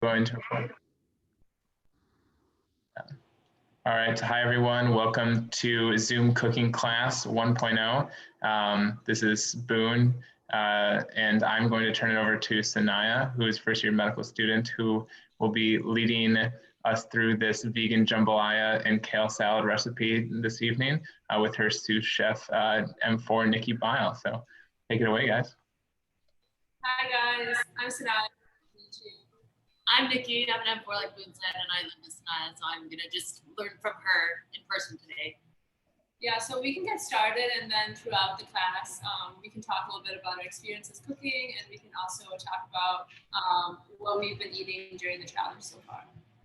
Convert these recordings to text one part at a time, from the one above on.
Going to. All right. Hi, everyone. Welcome to Zoom Cooking Class 1.0. This is Boone, and I'm going to turn it over to Sanaya, who is first-year medical student, who will be leading us through this vegan jambalaya and kale salad recipe this evening with her sous chef, M4 Nicki Bile. So take it away, guys. Hi, guys. I'm Sanaya. I'm Nicki. I'm an M4 like Boone said, and I live with Sanaya, so I'm gonna just learn from her in person today. Yeah, so we can get started, and then throughout the class, we can talk a little bit about our experiences cooking, and we can also talk about what we've been eating during the challenge so far.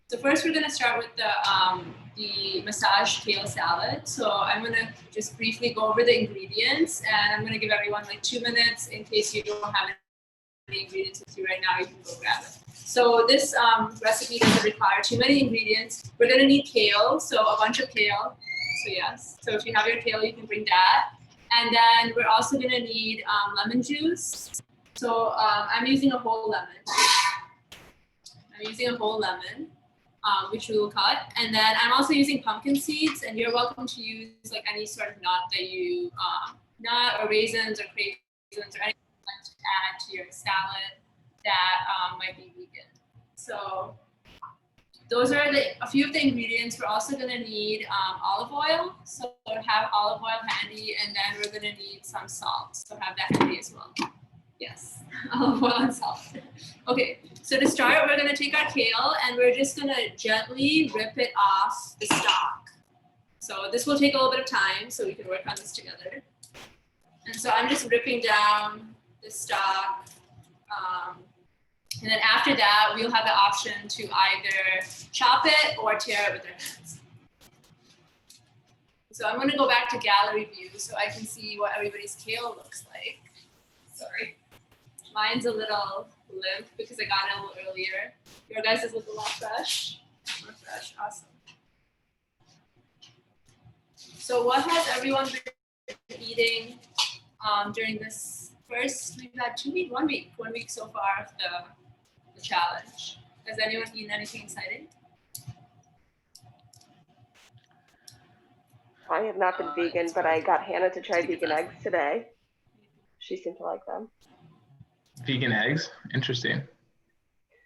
So first, we're gonna start with the massage kale salad. So I'm gonna just briefly go over the ingredients, and I'm gonna give everyone like 2 minutes in case you don't have any ingredients with you right now. You can go grab it. So this recipe doesn't require too many ingredients. We're gonna need kale, so a bunch of kale. So yes, so if you have your kale, you can bring that. And then we're also gonna need lemon juice. So I'm using a whole lemon. Which we will cut. And then I'm also using pumpkin seeds, and you're welcome to use like any sort of nut that you, nut or raisins or craisins or anything you like to add to your salad that might be vegan. So those are a few of the ingredients. We're also gonna need olive oil. So have olive oil handy, and then we're gonna need some salt. So have that handy as well. Yes, olive oil and salt. Okay, so to start, we're gonna take our kale and we're just gonna gently rip it off the stalk. So this will take a little bit of time, so we can work on this together. And so I'm just ripping down the stalk. And then after that, we'll have the option to either chop it or tear it with our hands. So I'm gonna go back to gallery view so I can see what everybody's kale looks like. Sorry. Mine's a little limp because I got it a little earlier. Your guys' look a lot fresh. More fresh, awesome. So what has everyone been eating during this we've had 2 weeks, 1 week, 1 week so far of the challenge. Has anyone eaten anything exciting? I have not been vegan, but I got Hannah to try vegan eggs today. She seemed to like them. Vegan eggs? Interesting.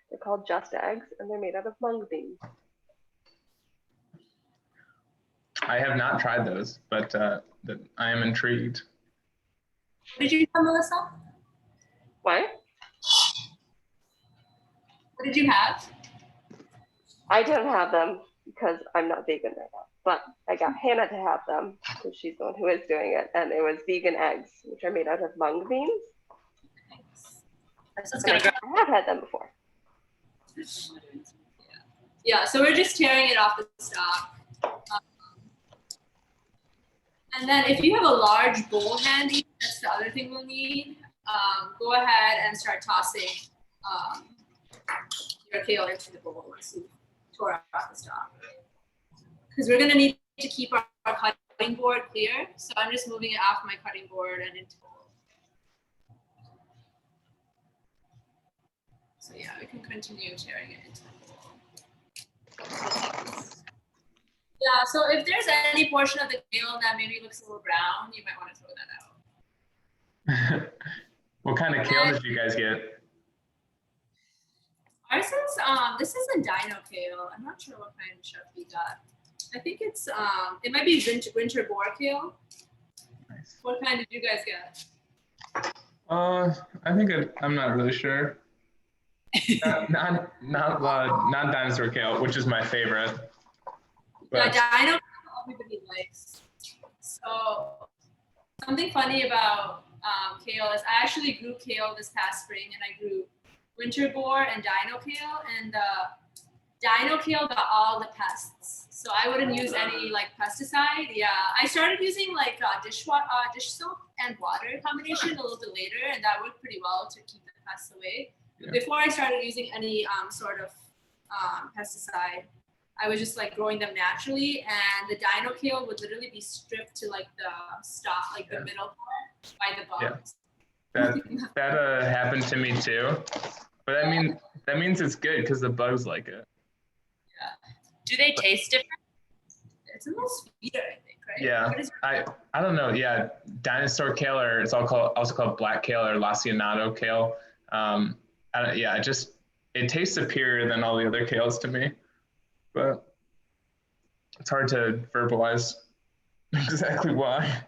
They're called Just Eggs, and they're made out of mung beans. I have not tried those, but I am intrigued. What did you have, Melissa? What? What did you have? I don't have them because I'm not vegan right now, but I got Hannah to have them because she's the one who is doing it, and it was vegan eggs, which are made out of mung beans. I have had them before. Yeah, so we're just tearing it off the stalk. And then if you have a large bowl handy, that's the other thing we'll need. Go ahead and start tossing your kale into the bowl once you tore off the stalk. Because we're gonna need to keep our cutting board clear. So I'm just moving it off my cutting board and into the bowl. So yeah, we can continue tearing it into the bowl. Yeah, so if there's any portion of the kale that maybe looks a little brown, you might want to throw that out. What kind of kale did you guys get? Ours is this is a dino kale. I'm not sure what kind of chef we got. I think it's it might be winter boar kale. Nice. What kind did you guys get? I think I'm not really sure. not dinosaur kale, which is my favorite. But yeah, dino everybody likes. So something funny about kale is I actually grew kale this past spring, and I grew winter boar and dino kale, and dino kale got all the pests. So I wouldn't use any like pesticide. Yeah, I started using like dish soap and water combination a little bit later, and that worked pretty well to keep the pests away. Yeah. Before I started using any sort of pesticide, I was just like growing them naturally, and the dino kale would literally be stripped to like the stalk, like the middle part by the bugs. Yeah. That happened to me too. But that means it's good because the bugs like it. Do they taste different? It's a little sweeter, I think, right? Yeah, I don't know. Yeah, dinosaur kale, or it's also called black kale or lacinato kale. It tastes superior than all the other kales to me, but it's hard to verbalize exactly why.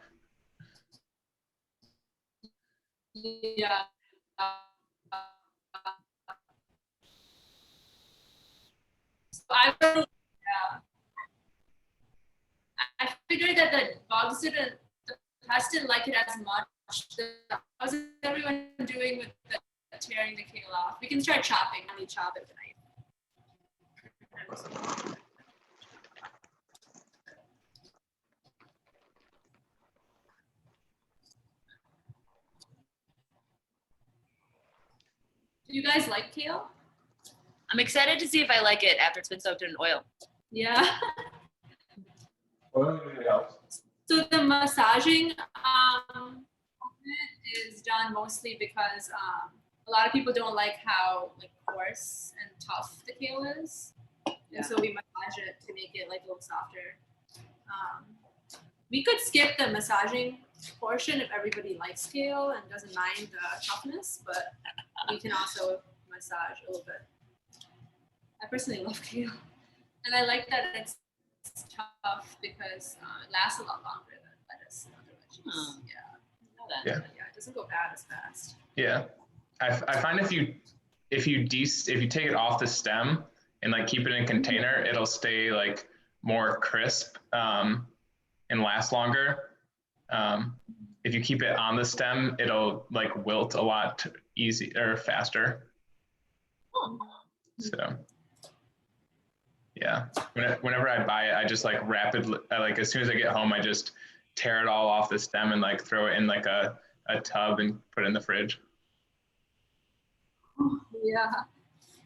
Yeah. Yeah. I figured that the pests didn't like it as much. How's everyone doing with tearing the kale off? We can start chopping. I need chop it tonight. Do you guys like kale? I'm excited to see if I like it after it's been soaked in oil. Yeah. Well, it helps. So the massaging is done mostly because a lot of people don't like how coarse and tough the kale is, and so we massage it to make it like a little softer. We could skip the massaging portion if everybody likes kale and doesn't mind the toughness, but we can also massage a little bit. I personally love kale, and I like that it's tough because it lasts a lot longer than lettuce and other veggies. Yeah, it doesn't go bad as fast. Yeah, I find if you take it off the stem and like keep it in a container, it'll stay like more crisp and last longer. If you keep it on the stem, it'll like wilt a lot easier or faster. So yeah, whenever I buy it, I just like rapidly, like as soon as I get home, I just tear it all off the stem and like throw it in like a tub and put it in the fridge. Yeah.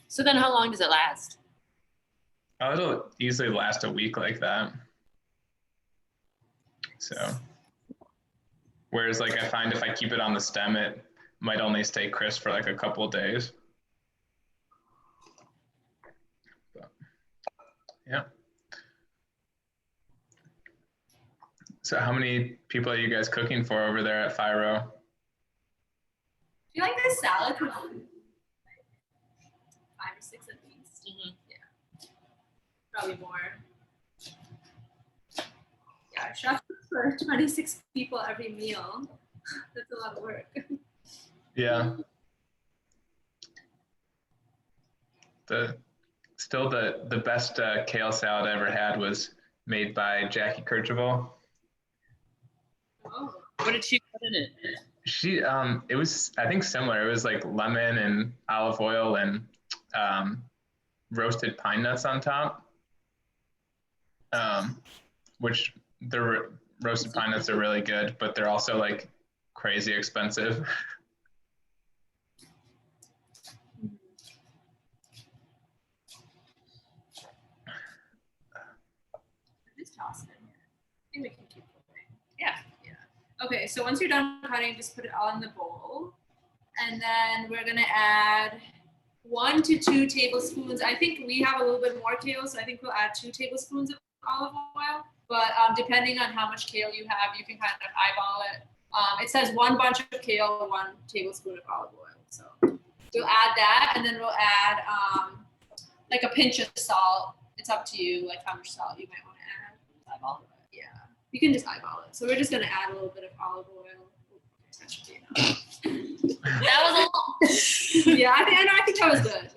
So then how long does it last? Oh, it'll easily last a week like that. So, whereas like I find if I keep it on the stem, it might only stay crisp for like a couple of days. But, yeah. So how many people are you guys cooking for over there at Fyro? Do you like this salad? 5 or 6 at least. Yeah. Probably more. Yeah, chef for 26 people every meal. That's a lot of work. Yeah. The best kale salad I ever had was made by Jackie Kercheval. Oh. What did she put in it? She it was, I think, similar. It was like lemon and olive oil and roasted pine nuts on top. Which the roasted pine nuts are really good, but they're also like crazy expensive. Just toss it in here. I think we can keep cooking. Yeah. Okay, so once you're done cutting, just put it all in the bowl. And then we're gonna add 1 to 2 tablespoons. I think we have a little bit more kale, so I think we'll add 2 tablespoons of olive oil. But depending on how much kale you have, you can kind of eyeball it. It says 1 bunch of kale, 1 tablespoon of olive oil. So we'll add that, and then we'll add like a pinch of salt. It's up to you, like how much salt you might want to add. Eyeball it. Yeah, you can just eyeball it. So we're just gonna add a little bit of olive oil. That should be enough. That was a lot. Yeah, I think that was good.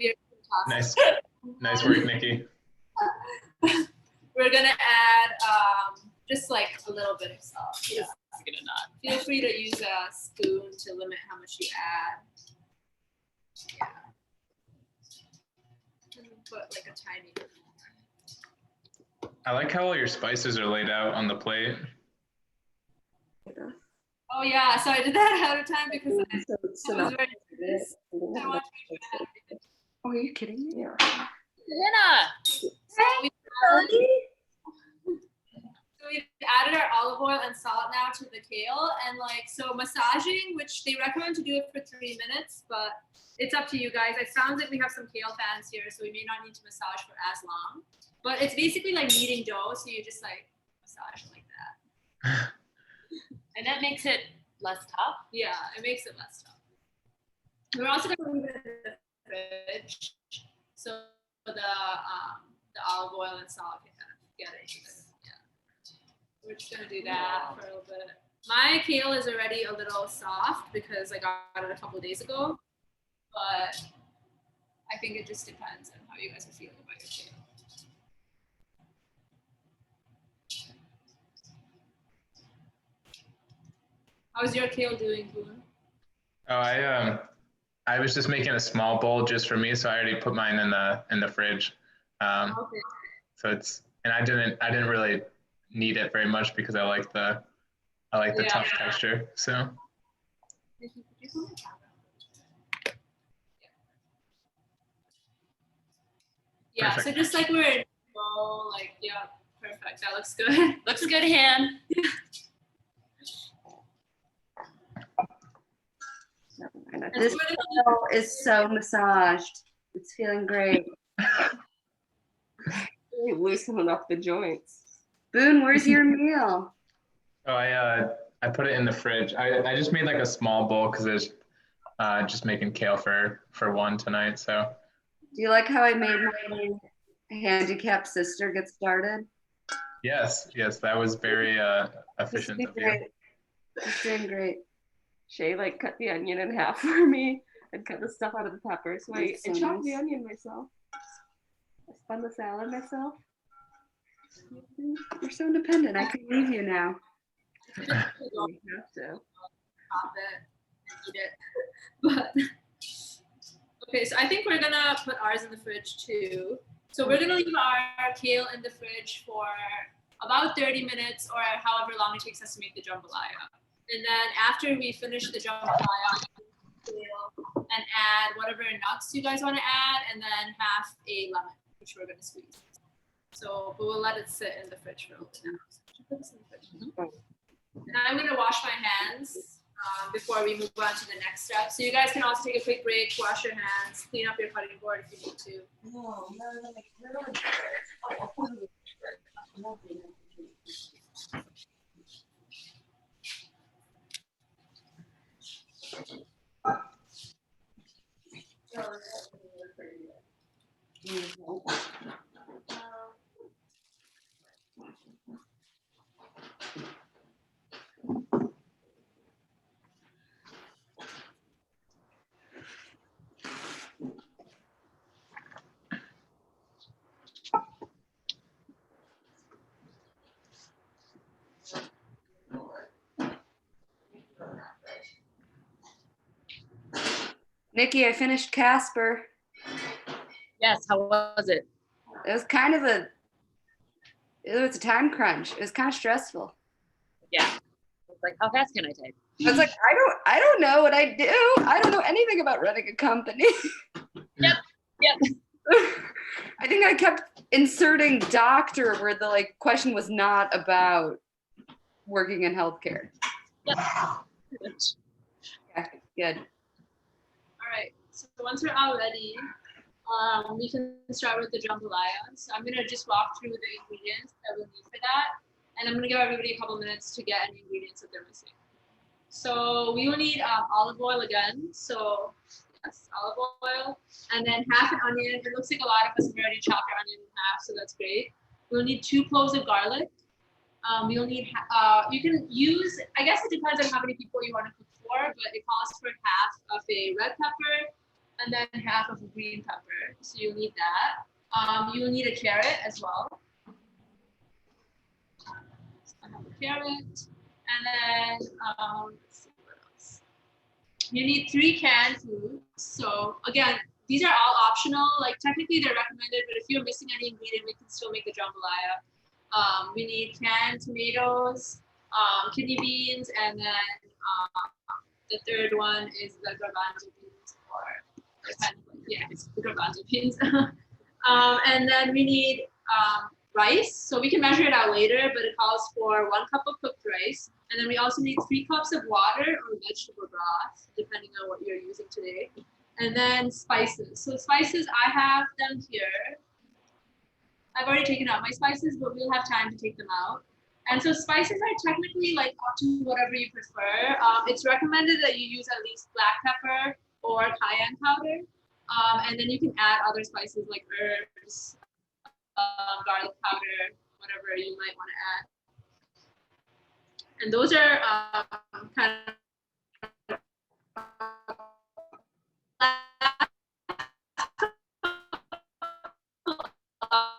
Nice work, Nicki. We're gonna add just like a little bit of salt. Yeah. Gonna not. Feel free to use a spoon to limit how much you add. Yeah. And put like a tiny bit more. I like how all your spices are laid out on the plate. Oh yeah, so I did that ahead of time because I was very nervous. Oh, are you kidding me? Yeah. Hannah! So we we've added our olive oil and salt now to the kale, and like so massaging, which they recommend to do it for 3 minutes, but it's up to you guys. It sounds like we have some kale fans here, so we may not need to massage for as long. But it's basically like kneading dough, so you just like massage like that. And that makes it less tough. Yeah, it makes it less tough. We're also gonna leave it in the fridge, so the olive oil and salt can kind of get into it. Yeah, we're just gonna do that for a little bit. My kale is already a little soft because I got it a couple of days ago, but I think it just depends on how you guys are feeling about your kale. How's your kale doing, Boone? Oh, I was just making a small bowl just for me, so I already put mine in the fridge. Okay. So I didn't really need it very much because I like the tough texture. So yeah, perfect. so just like we're in like, yeah, perfect. That looks good. Looks good, Han. This kale is so massaged. It's feeling great. You're loosening up the joints. Boone, where's your meal? Oh, I put it in the fridge. I just made like a small bowl because it's just making kale for one tonight. So Do you like how I made my handicapped sister get started? yes, that was very efficient of you. It's doing great. Shay like cut the onion in half for me and cut the stuff out of the pepper. So I That's so chopped the nice. onion myself. I spun the salad myself. You're so independent. I can leave you now. You have to. Pop it and eat it. But okay, so I think we're gonna put ours in the fridge too. So we're gonna leave our kale in the fridge for about 30 minutes or however long it takes us to make the jambalaya. And then after we finish the jambalaya, and add whatever nuts you guys want to add, and then half a lemon, which we're gonna squeeze. So we'll let it sit in the fridge for a little bit now. So put this in the fridge. And I'm gonna wash my hands before we move on to the next step. So you guys can also take a quick break, wash your hands, clean up your cutting board if you need to. Nicki, I finished Casper. Yes, how was it? It was kind of it was a time crunch. It was kind of stressful. Yeah. It's like, how fast can I type? I was like, I don't know what I do. I don't know anything about running a company. Yep. I think I kept inserting doctor where the like question was not about working in healthcare. Yep. Okay, good. All right. So once we're all ready, we can start with the jambalaya. So I'm gonna just walk through the ingredients that we'll need for that, and I'm gonna give everybody a couple minutes to get any ingredients that they're missing. So we will need olive oil again. So yes, olive oil, and then half an onion. It looks like a lot of us have already chopped our onion in half, so that's great. We'll need 2 cloves of garlic. We'll need, you can use, I guess it depends on how many people you want to cook for, but it calls for half of a red pepper and then half of a green pepper. So you'll need that. You'll need a carrot as well. So I have a carrot. And then, let's see what else. You need 3 canned foods. So again, these are all optional. Like technically they're recommended, but if you're missing any ingredient, we can still make the jambalaya. We need canned tomatoes, kidney beans, and then the third one is the garbanzo beans, or kind of like, yeah, it's the garbanzo beans. And then we need rice. So we can measure it out later, but it calls for 1 cup of cooked rice. And then we also need 3 cups of water or vegetable broth, depending on what you're using today. And then spices. So spices, I have them here. I've already taken out my spices, but we'll have time to take them out. And so spices are technically like up to whatever you prefer. It's recommended that you use at least black pepper or cayenne powder. And then you can add other spices like herbs, garlic powder, whatever you might want to add. And those are kind of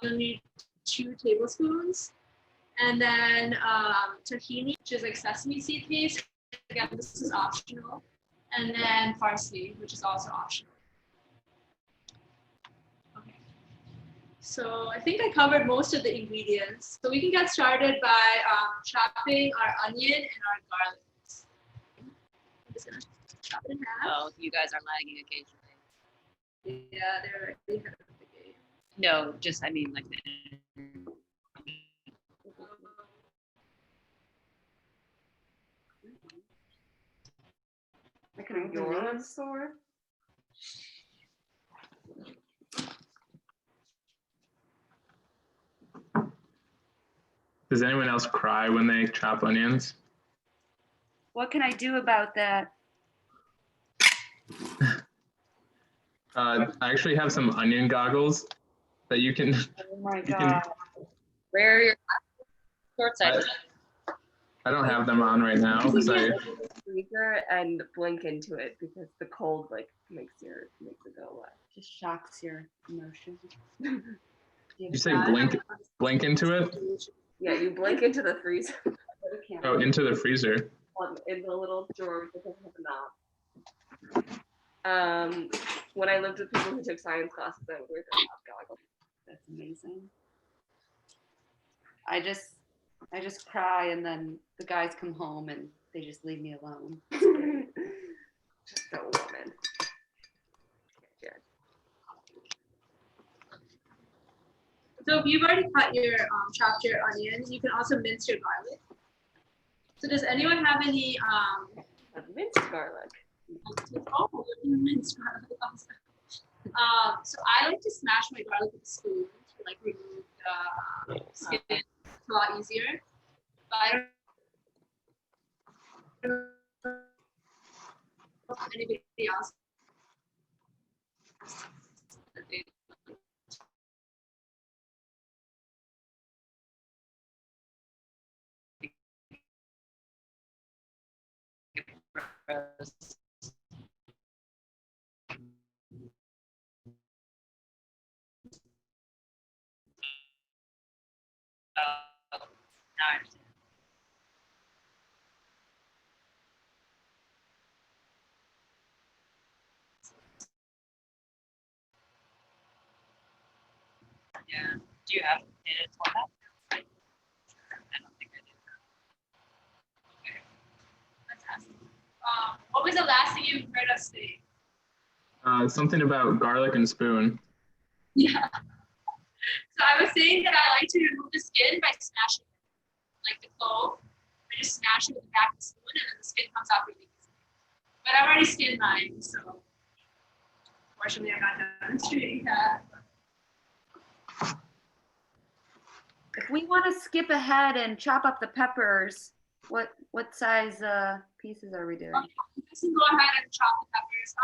you need 2 tablespoons. And then tahini, which is like sesame seed paste. Again, this is optional. And then parsley, which is also optional. Okay. So I think I covered most of the ingredients. So we can get started by chopping our onion and our garlic. I'm just gonna chop it in half. Oh, you guys are lagging occasionally. Yeah, they're already ahead of the game. No, just I mean like. I could have your sword. Does anyone else cry when they chop onions? What can I do about that? I actually have some onion goggles that you can. Oh my You god. Where are your short side? I don't have them on right now. You So can get the freezer and blink into it because the cold like makes it go away. Just shocks your emotion. you say blink into it? Yeah, you blink into the freezer. Oh, into the freezer. In the little drawer that doesn't have a knob. When I lived with people who took science classes, I would wear their knob goggles. That's amazing. I just cry and then the guys come home and they just leave me alone. Just a woman. So if you've already chopped your onions, you can also mince your garlic. So does anyone have any Minced garlic. Minced garlic also. So I like to smash my garlic with a spoon to like remove the skin. It's a lot easier. But I don't know if anybody else. Yeah. Do you have it for that? I don't think I do. Okay. Fantastic. What was the last thing you heard us say? Something about garlic and spoon. Yeah. So I was saying that I like to remove the skin by smashing it, like the clove. I just smash it with the back of the spoon, and then the skin comes out really easily. But I've already skinned mine, so unfortunately I'm not demonstrating that. If we want to skip ahead and chop up the peppers, what size pieces are we doing? You can go ahead and chop the peppers.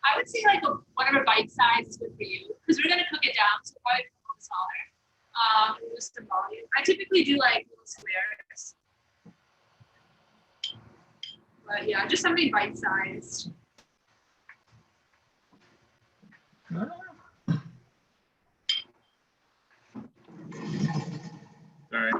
I would say like whatever bite size is good for you, because we're gonna cook it down, so probably a little smaller. Just the volume. I typically do like little squares, but yeah, just something bite sized. Sorry.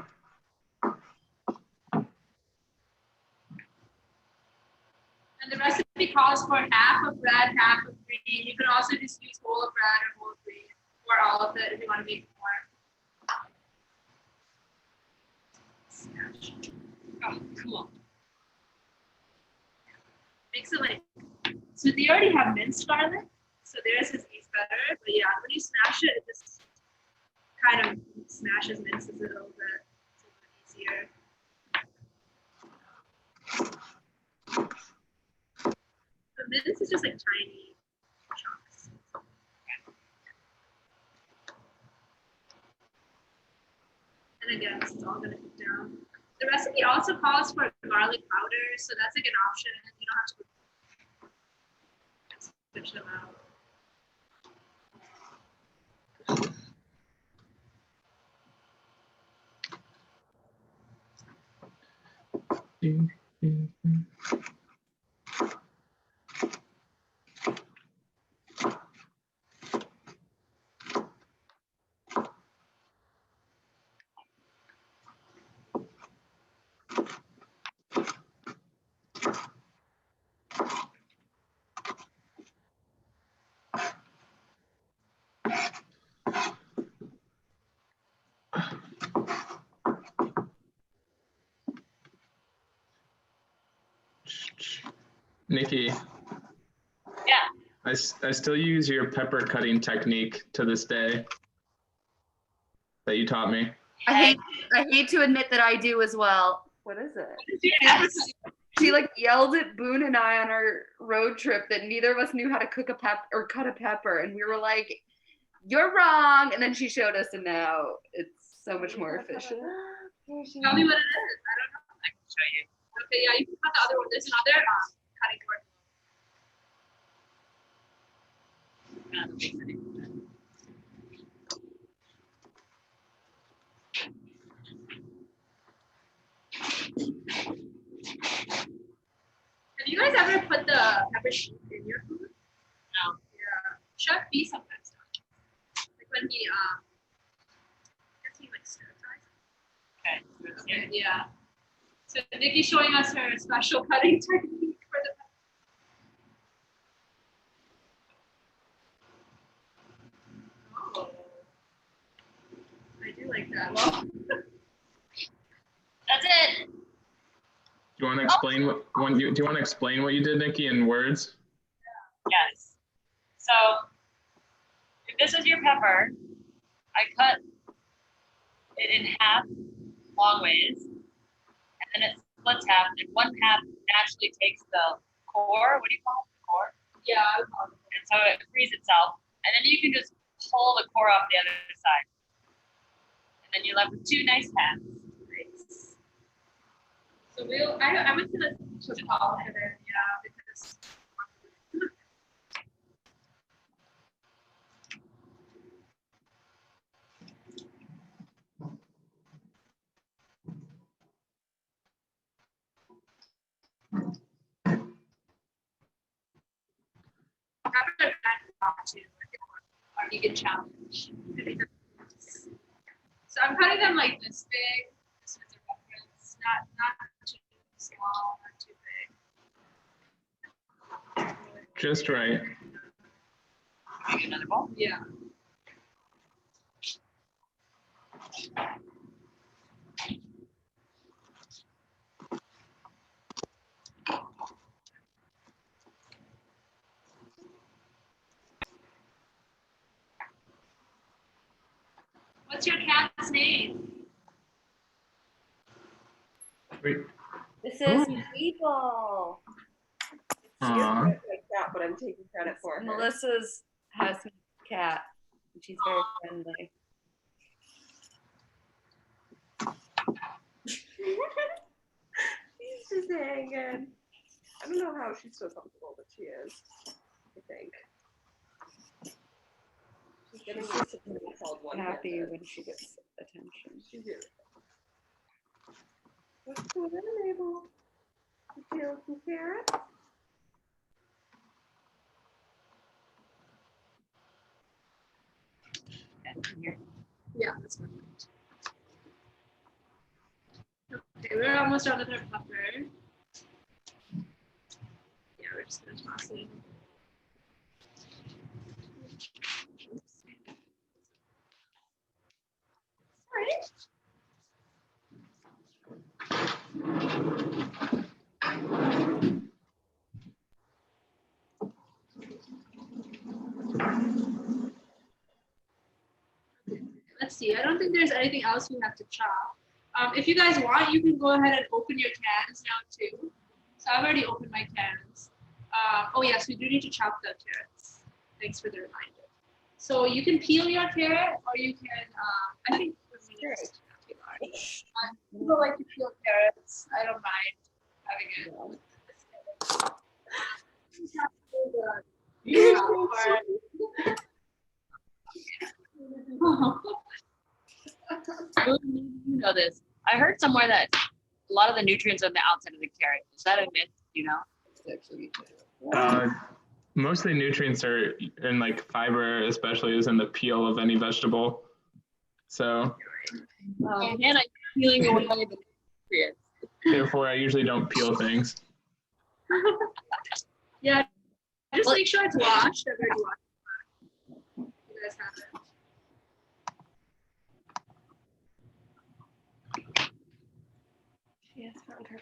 And the recipe calls for half of bread, half of green. You can also just use whole of bread or whole of green, or all of it if you want to make more. Oh, cool. Makes it like, so they already have minced garlic, so theirs is better. But yeah, when you smash it, it just kind of mashes minces it a little bit. It's a little bit easier. The mince is just like tiny chunks. And again, this is all gonna cook down. The recipe also calls for garlic powder, so that's like an option. You don't have to switch them out. Nicki, Yeah. I still use your pepper cutting technique to this day that you taught me. I hate to admit that I do as well. What is it? Yes. She like yelled at Boone and I on our road trip that neither of us knew how to cook a pepper or cut a pepper, and we were like, "You're wrong." And then she showed us, and now it's so much more efficient. Tell me what it is. I don't know. I can show you. Okay, yeah, you can cut the other one. There's another cutting board. Have you guys ever put the pepper sheet in your food? No. Yeah. Chef B sometimes does. Like when he I guess he like stir fries. Okay. Okay, yeah. So Nicki's showing us her special cutting technique for the pepper. Oh. I do like that. Well, That's it. Do you want to explain do you want to explain what you did, Nicki, in words? Yes. So if this is your pepper, I cut it in half long ways, and then it splits half, and one half naturally takes the core. What do you call it? The core? yeah, I would call it. And so it frees itself, and then you can just pull the core off the other side, and then you're left with two nice halves. Nice. So I went to the call for them, yeah, because our vegan challenge. So I'm cutting them like this big. This is a reference, not too small, not too big. Just right. Maybe another bowl. Yeah. What's your cat's name? Wait. This is People. She gets credit like that, but I'm taking credit for her. Melissa's husband's cat. And she's very friendly. She's just hanging. I don't know how she's so comfortable, but she is. I think. She's getting used to being called one. Happy when she gets attention. She's beautiful. What's going on, Mabel? You feel some carrots? Here. Yeah, that's perfect. Okay, we're almost done with our pepper. Yeah, we're just gonna toss it. Alright. let's see. I don't think there's anything else we have to chop. If you guys want, you can go ahead and open your cans now too. So I've already opened my cans. Oh yes, we do need to chop the carrots. Thanks for the reminder. So you can peel your carrot, or you can, I think people like to peel carrots. I don't mind having it. You know this. I heard somewhere that a lot of the nutrients are on the outside of the carrot. Is that a myth? You know? Most of the nutrients are in like fiber, especially is in the peel of any vegetable. So And I'm peeling away the nutrients. therefore, I usually don't peel things. Yeah, just make sure it's washed. I've already washed it. You guys have it. Yes, found her.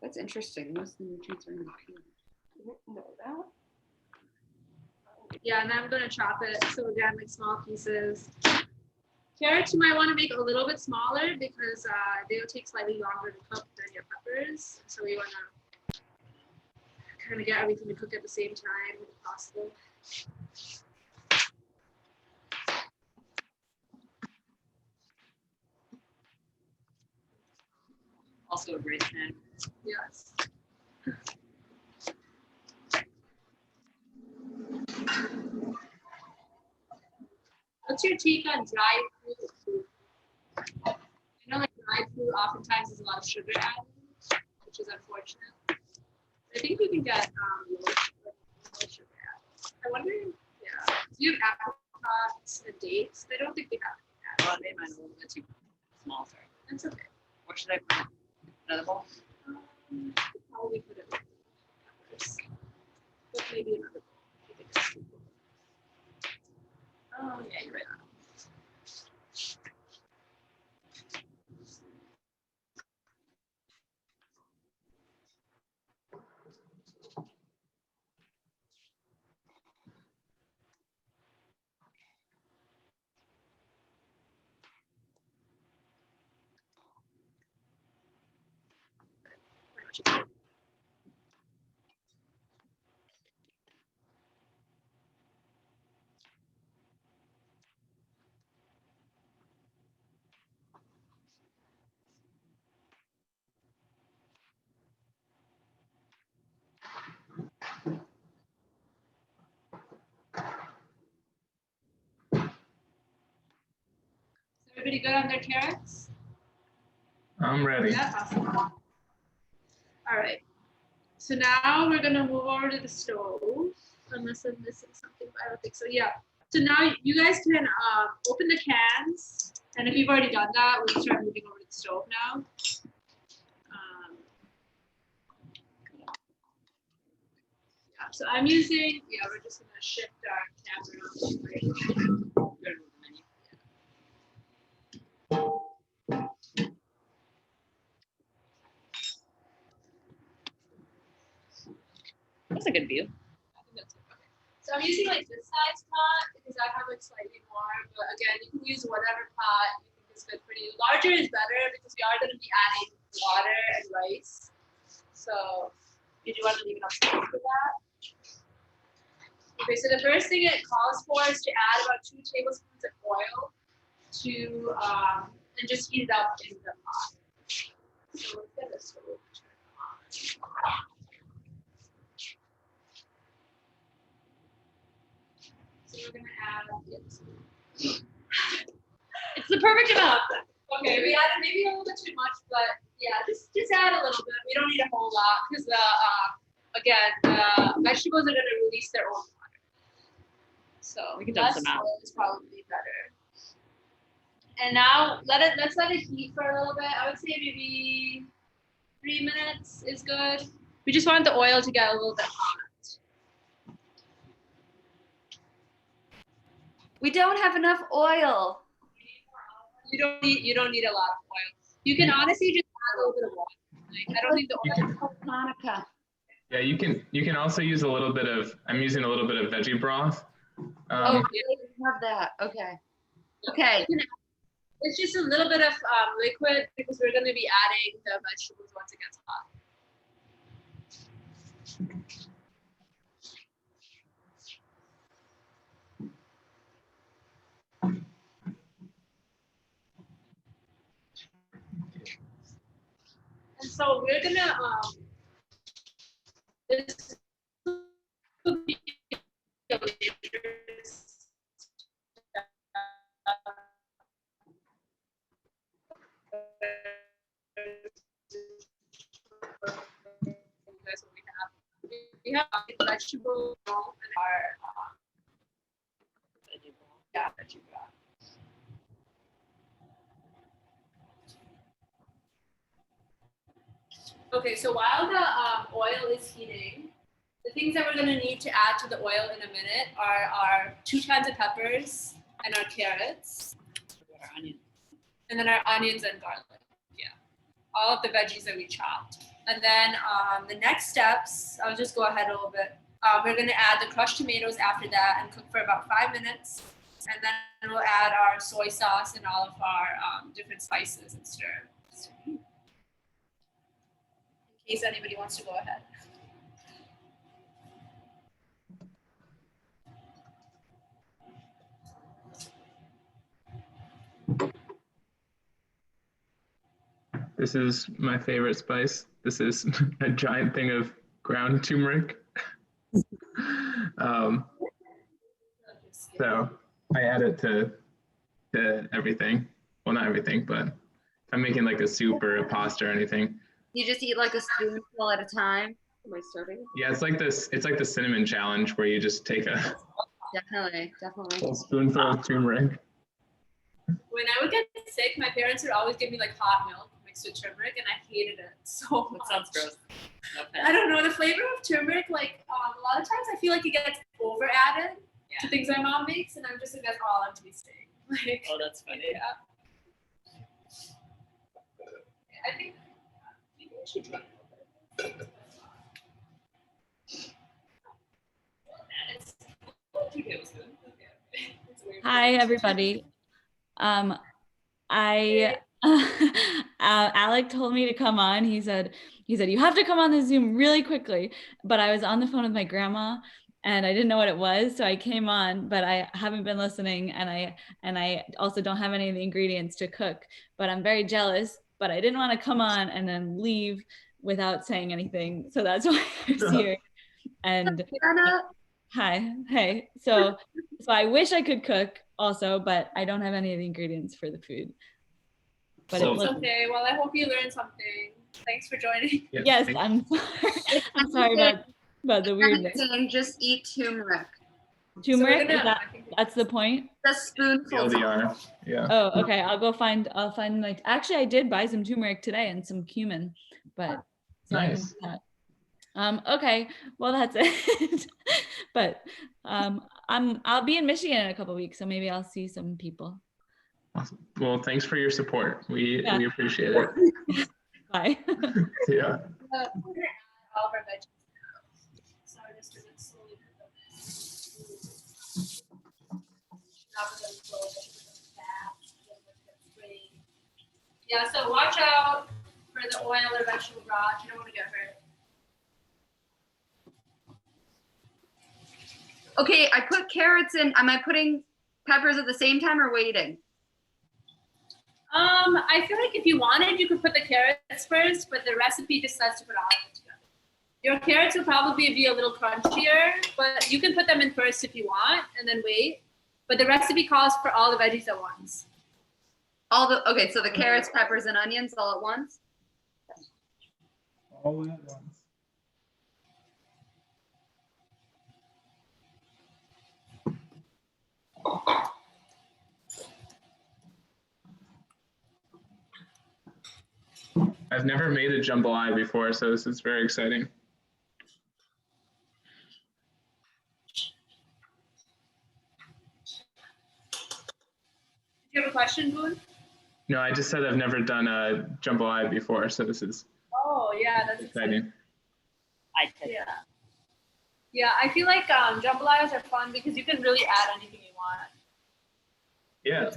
That's interesting. Most of the nutrients are in the peel. Know that. Yeah, and then I'm gonna chop it. So again, like small pieces. Carrots you might want to make a little bit smaller because they'll take slightly longer to cook than your peppers. So we want to kind of get everything to cook at the same time if possible. Also a great snack. Yes. What's your take on dried fruit? I know like dried fruit oftentimes has a lot of sugar added, which is unfortunate. I think we can get low sugar added. I wonder, yeah. Do you have apricots and dates? I don't think we have that. Well, they might a little bit too small, sorry. That's okay. Or should I put it in another bowl? Probably put it with peppers. But maybe another bowl. I think it's too cool. Oh yeah, you're right. Everybody good on their carrots? I'm ready. Yeah, awesome. All right. So now we're gonna move over to the stove, unless I'm missing something, but I don't think so. Yeah. So now you guys can open the cans, and if you've already done that, we'll start moving over to the stove now. Yeah. So I'm using. Yeah, we're just gonna shift our camera. That's a good view. I think that's it. Okay. So I'm using like this size pot because I have like slightly more, but again, you can use whatever pot you think is good for you. Larger is better because we are going to be adding water and rice. So did you want to leave enough space for that? Okay, so the first thing it calls for is to add about 2 tablespoons of oil to and just heat it up in the pot. So let's get the stove turned on. So we're gonna add It's the perfect amount. okay, we added maybe a little bit too much, but yeah, just add a little bit. We don't need a whole lot because the vegetables are gonna release their own water. So We can dump less some out. oil is probably better. And now let's let it heat for a little bit. I would say maybe 3 minutes is good. We just want the oil to get a little bit hot. We don't have enough oil. You don't need a lot of oil. You can honestly just add a little bit of water. Like, I don't think the oil. Monica. Yeah, you can also use a little bit of. I'm using a little bit of veggie broth. Oh, we have that. Okay. Okay. It's just a little bit of liquid because we're going to be adding the vegetables once it gets hot. And so we're gonna this will be a later That's what we have. We have vegetable and our yeah, veggie broth. Okay, so while the oil is heating, the things that we're going to need to add to the oil in a minute are our 2 cans of peppers and our carrots. Our onion. And then our onions and garlic. Yeah, all of the veggies that we chopped. And then the next steps, I'll just go ahead a little bit. We're going to add the crushed tomatoes after that and cook for about 5 minutes. And then we'll add our soy sauce and all of our different spices and stir. In case anybody wants to go ahead. This is my favorite spice. This is a giant thing of ground turmeric. So I add it to everything. Well, not everything, but if I'm making like a soup or a pasta or anything. You just eat like a spoonful at a time. Am I starting? Yeah, it's like this. It's like the cinnamon challenge where you just take a Definitely. full spoonful of turmeric. When I would get sick, my parents would always give me like hot milk mixed with turmeric, and I hated it so much. That sounds gross. No I don't know, the flavor of turmeric, like a lot of times I feel like it gets over added to things my mom makes, and I'm just like, that's all I'm tasting. Like, Oh, that's funny. yeah. I think maybe I should try a little bit. It's 2 tablespoons. Okay. It's weird. Hi, everybody. Alec told me to come on. He said, you have to come on the Zoom really quickly. But I was on the phone with my grandma and I didn't know what it was. So I came on, but I haven't been listening. And I also don't have any of the ingredients to cook, but I'm very jealous, but I didn't want to come on and then leave without saying anything. So that's why I was here. And hi, hey. So I wish I could cook also, but I don't have any of the ingredients for the food. But So- it looks, Okay, well, I hope you learned something. Thanks for joining. yes, I'm sorry. I'm sorry about the weirdness. And just eat turmeric. Turmeric, So is that's the point? A spoonful. TLDR. Yeah. Oh, okay. I'll find like, actually I did buy some turmeric today and some cumin, but so I can Nice. do that. Okay, well that's it. But I'll be in Michigan in a couple weeks, so maybe I'll see some people. Awesome. Well, thanks for your support. We appreciate it. Bye. Yeah. We're gonna add all of our veggies now. So I'm just gonna slowly put them in. Not with them slow, but with them fast. Yeah, so watch out for the oil or vegetable broth. You don't want to get hurt. Okay, I put carrots in. Am I putting peppers at the same time or waiting? I feel like if you wanted, you could put the carrots first, but the recipe just says to put all of it together. Your carrots will probably be a little crunchier, but you can put them in first if you want, and then wait. But the recipe calls for all the veggies at once. Okay, so the carrots, peppers, and onions all at once? All at once. I've never made a jambalaya before, so this is very exciting. Do you have a question, Boone? No, I just said I've never done a jambalaya before, so this is Oh, yeah, that's exciting. I did. Yeah. Yeah, I feel like jambalayas are fun because you can really add anything you want. Yeah.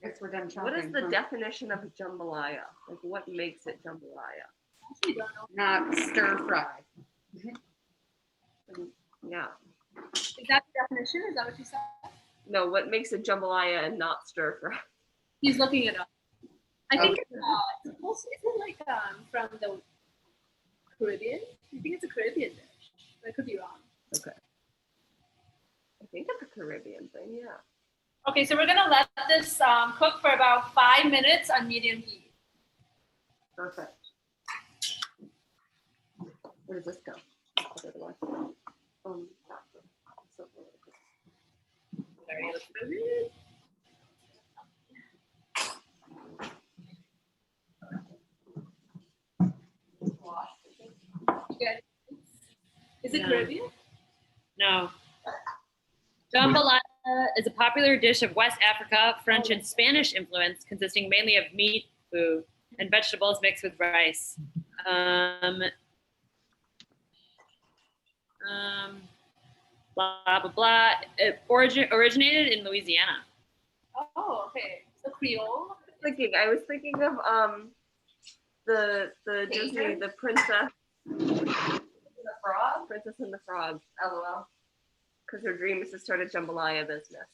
Guess we're done chopping. What is the huh? definition of jambalaya? Like, what makes it jambalaya? I actually don't know. Not stir fry. Yeah. Is that the definition? Is that what you said? No, what makes it jambalaya and not stir fry? He's looking it up. I think Okay. it's supposed, isn't it like from the Caribbean? I think it's a Caribbean dish. I could be wrong. Okay. I think it's a Caribbean thing, yeah. Okay, so we're gonna let this cook for about 5 minutes on medium heat. Perfect. Where does this go? Very good. Good. Is it No. Caribbean? No. Jambalaya is a popular dish of West Africa, French and Spanish influence, consisting mainly of meat, food, and vegetables mixed with rice. Blah, blah, blah. It originated in Louisiana. Oh, okay. So Creole. I was thinking of the Disney, the Princess and the Frog. LOL. Because her dream is to start a jambalaya business.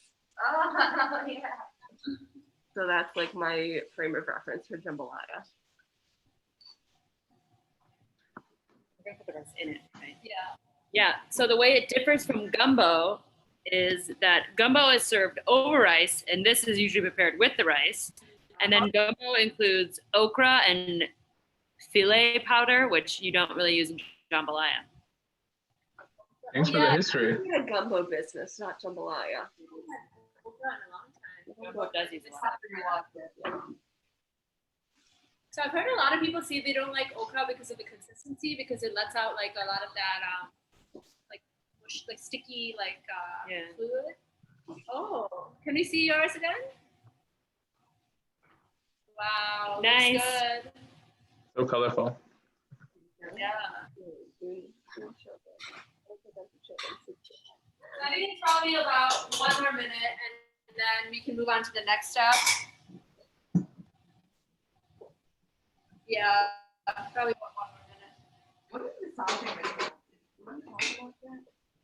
Oh, yeah. So that's like my frame of reference for jambalaya. We're gonna put the rest in it, right? Yeah. Yeah, so the way it differs from gumbo is that gumbo is served over rice, and this is usually prepared with the rice. And then gumbo includes okra and filet powder, which you don't really use in jambalaya. Thanks for the history. We had a gumbo business, not jambalaya. Gumbo does use a lot. So I've heard a lot of people say they don't like okra because of the consistency, because it lets out like a lot of that like sticky Yeah. fluid. Oh, can we see yours again? Wow, Nice. looks good. So colorful. Yeah. I think it's probably about 1 more minute, and then we can move on to the next step. Yeah, probably 1 more minute. What is the sauce?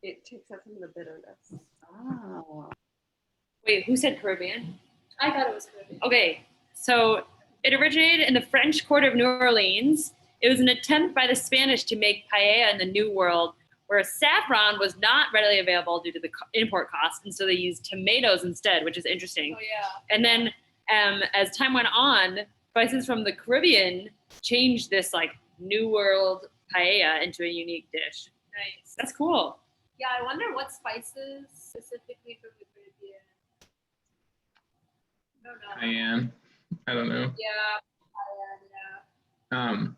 It takes out some of the bitterness. Oh. Wait, who said Caribbean? I thought it was Caribbean. Okay, so it originated in the French court of New Orleans. It was an attempt by the Spanish to make paella in the New World, where saffron was not readily available due to the import costs, and so they used tomatoes instead, which is interesting. Oh yeah. And then as time went on, spices from the Caribbean changed this like New World paella into a unique dish. Nice. That's cool. Yeah, I wonder what spices specifically from the Caribbean. I don't know. Cayenne. I don't know. Yeah.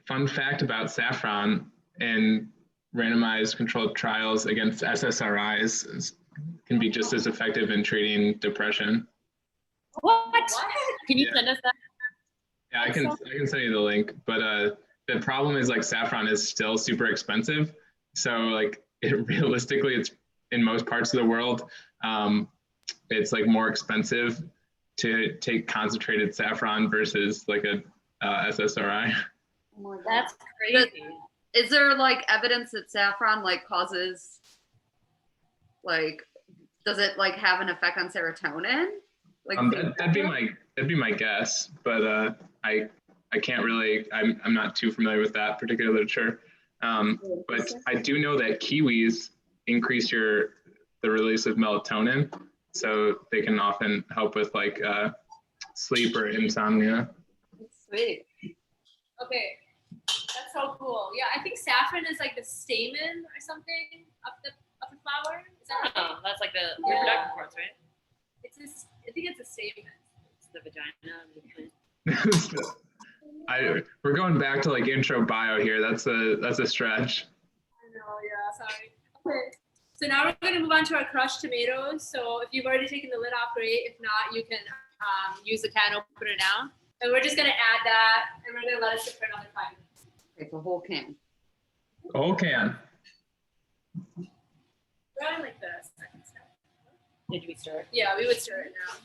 Fun fact about saffron in randomized controlled trials against SSRIs can be just as effective in treating depression. What? Can you Yeah. send us that? Yeah, I can send you the link, but the problem is like saffron is still super expensive. So like realistically, it's in most parts of the world, it's like more expensive to take concentrated saffron versus like a SSRI. Oh my God. That's crazy. Is there like evidence that saffron like causes like does it like have an effect on serotonin? Like That'd be my guess, but I can't really. I'm not too familiar with that particular literature. But I do know that kiwis increase the release of melatonin, so they can often help with like sleep or insomnia. Sweet. Okay. That's so cool. Yeah, I think saffron is like the stamen or something of the flower. Is that right? Oh, that's like the Yeah. reproductive parts, right? I think it's a stamen. It's the vagina of the plant. We're going back to like intro bio here. That's a stretch. I know, yeah, sorry. Okay. So now we're going to move on to our crushed tomatoes. So if you've already taken the lid off, great. If not, you can use the can opener now. And we're just going to add that, and we're going to let it sit for another 5 minutes. It's a whole can. Whole can. We're on like the second step. Did we start? Yeah, we would stir it now.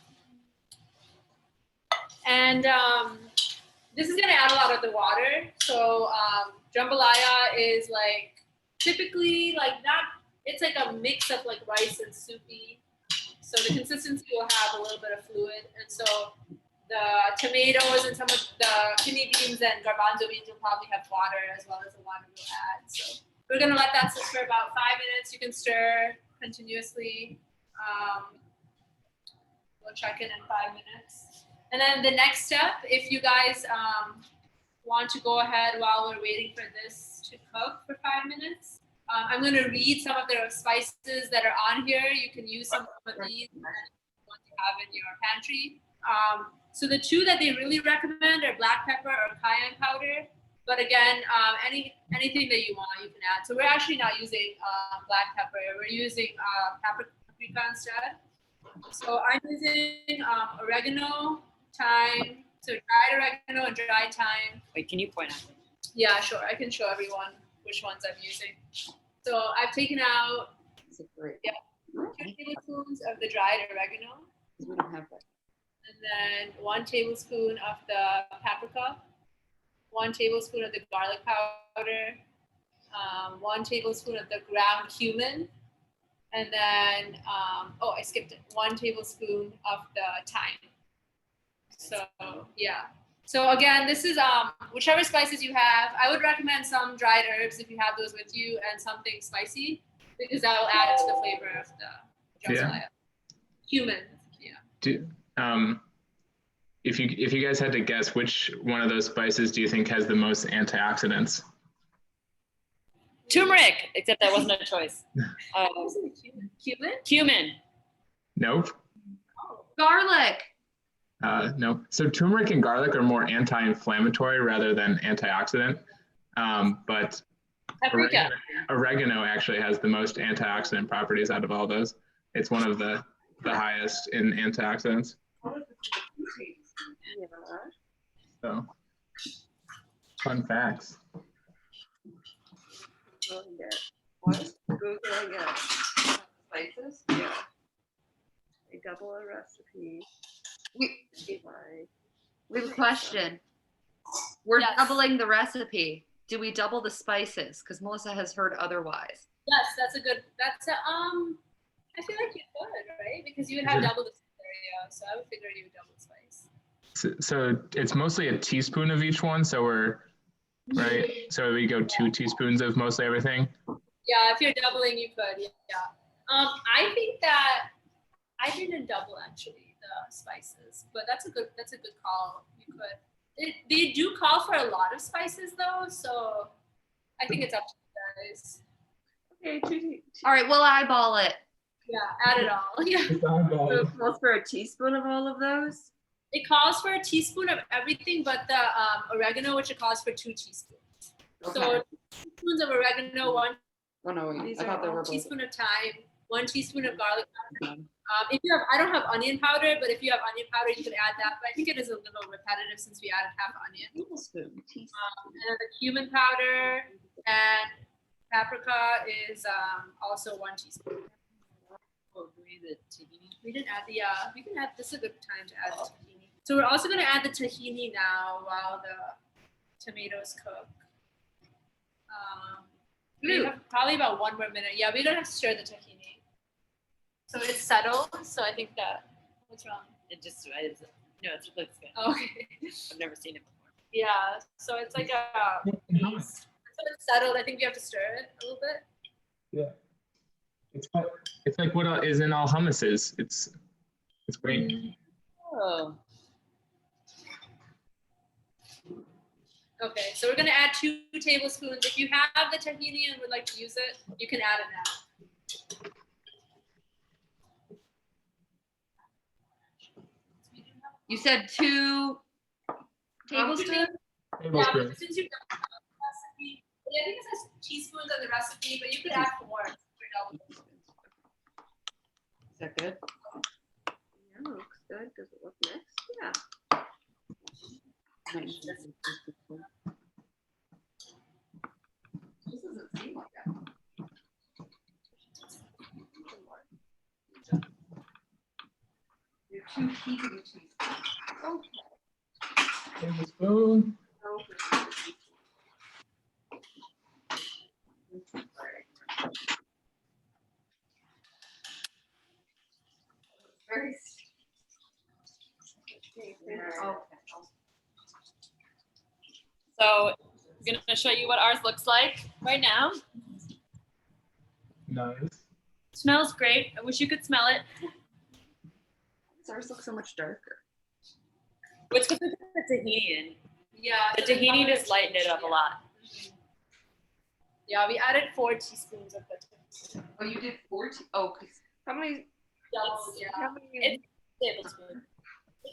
And this is gonna add a lot of the water. So jambalaya is like typically like not. It's like a mix of like rice and soupy. So the consistency will have a little bit of fluid, and so the tomatoes and some of the kidney beans and garbanzo beans will probably have water as well as the water we'll add. So we're gonna let that sit for about 5 minutes. You can stir continuously. We'll check in 5 minutes. And then the next step, if you guys want to go ahead while we're waiting for this to cook for 5 minutes, I'm going to read some of the spices that are on here. You can use some of these that you want to have in your pantry. So the two that they really recommend are black pepper or cayenne powder. But again, anything that you want, you can add. So we're actually not using black pepper. We're using paprika instead. So I'm using oregano, thyme, so dried oregano and dried thyme. Wait, can you point out? Yeah, sure. I can show everyone which ones I'm using. So I've taken out 2 tablespoons of the dried oregano. We don't have that. And then 1 tablespoon of the paprika, 1 tablespoon of the garlic powder, 1 tablespoon of the ground cumin, and then, I skipped it, 1 tablespoon of the thyme. So, yeah. So again, this is whichever spices you have. I would recommend some dried herbs if you have those with you, and something spicy, because that will add it to the flavor of the jambalaya. Cumin, yeah. If you guys had to guess, which one of those spices do you think has the most antioxidants? Turmeric, except that wasn't a choice. Cumin? Cumin. Nope. Garlic. No. So turmeric and garlic are more anti-inflammatory rather than antioxidant. But Paprika. Oregano actually has the most antioxidant properties out of all those. It's one of the highest in antioxidants. So, fun facts. What? Googling it. Spices? Yeah. They double a recipe. We have a question. We're doubling the recipe. Do we double the spices? Because Melissa has heard otherwise. Yes, that's I feel like you could, right? Because you would have double the area, so I would figure you would double the spice. So it's mostly a teaspoon of each one. So we're right. So we go 2 teaspoons of mostly everything. Yeah, if you're doubling, you could. Yeah. I think that I didn't double actually the spices, but that's a good call. You could. They do call for a lot of spices though, so I think it's up to you guys. Okay, all right, we'll eyeball it. Yeah, add it all. Yeah. So it calls for a teaspoon of all of those? It calls for a teaspoon of everything but the oregano, which it calls for 2 teaspoons. Okay. So 2 teaspoons of oregano, 1 I thought they were teaspoon of thyme, 1 teaspoon of garlic powder. If you have, I don't have onion powder, but if you have onion powder, you can add that. But I think it is a little repetitive since we added half onion. And then the cumin powder and paprika is also 1 teaspoon. We didn't add the, we can add, this is a good time to add the tahini. So we're also gonna add the tahini now while the tomatoes cook. We have probably about 1 more minute. Yeah, we don't have to stir the tahini. So it's settled, so I think that, what's wrong? It's looks good. Okay. I've never seen it before. Yeah, so it's like a, so it's settled. I think we have to stir it a little bit. Yeah. It's like what is in all hummuses. It's great. Oh. Okay, so we're gonna add 2 tablespoons. If you have the tahini and would like to use it, you can add it now. You said 2 tablespoons? Yeah, but since you've done the recipe, I think it says teaspoons on the recipe, but you could add more. Is that good? Yeah, looks good. Does it look mixed? Yeah. This doesn't seem like that. You're 2 teaspoons. Okay. tablespoon. So I'm gonna show you what ours looks like right now. Nice. Smells great. I wish you could smell it. Ours looks so much darker. Which because the tahini in. Yeah. The tahini just lightened it up a lot. Yeah, we added 4 teaspoons of butter. Oh, you did 14? Oh, because how many? Yeah. How many? It's tablespoon.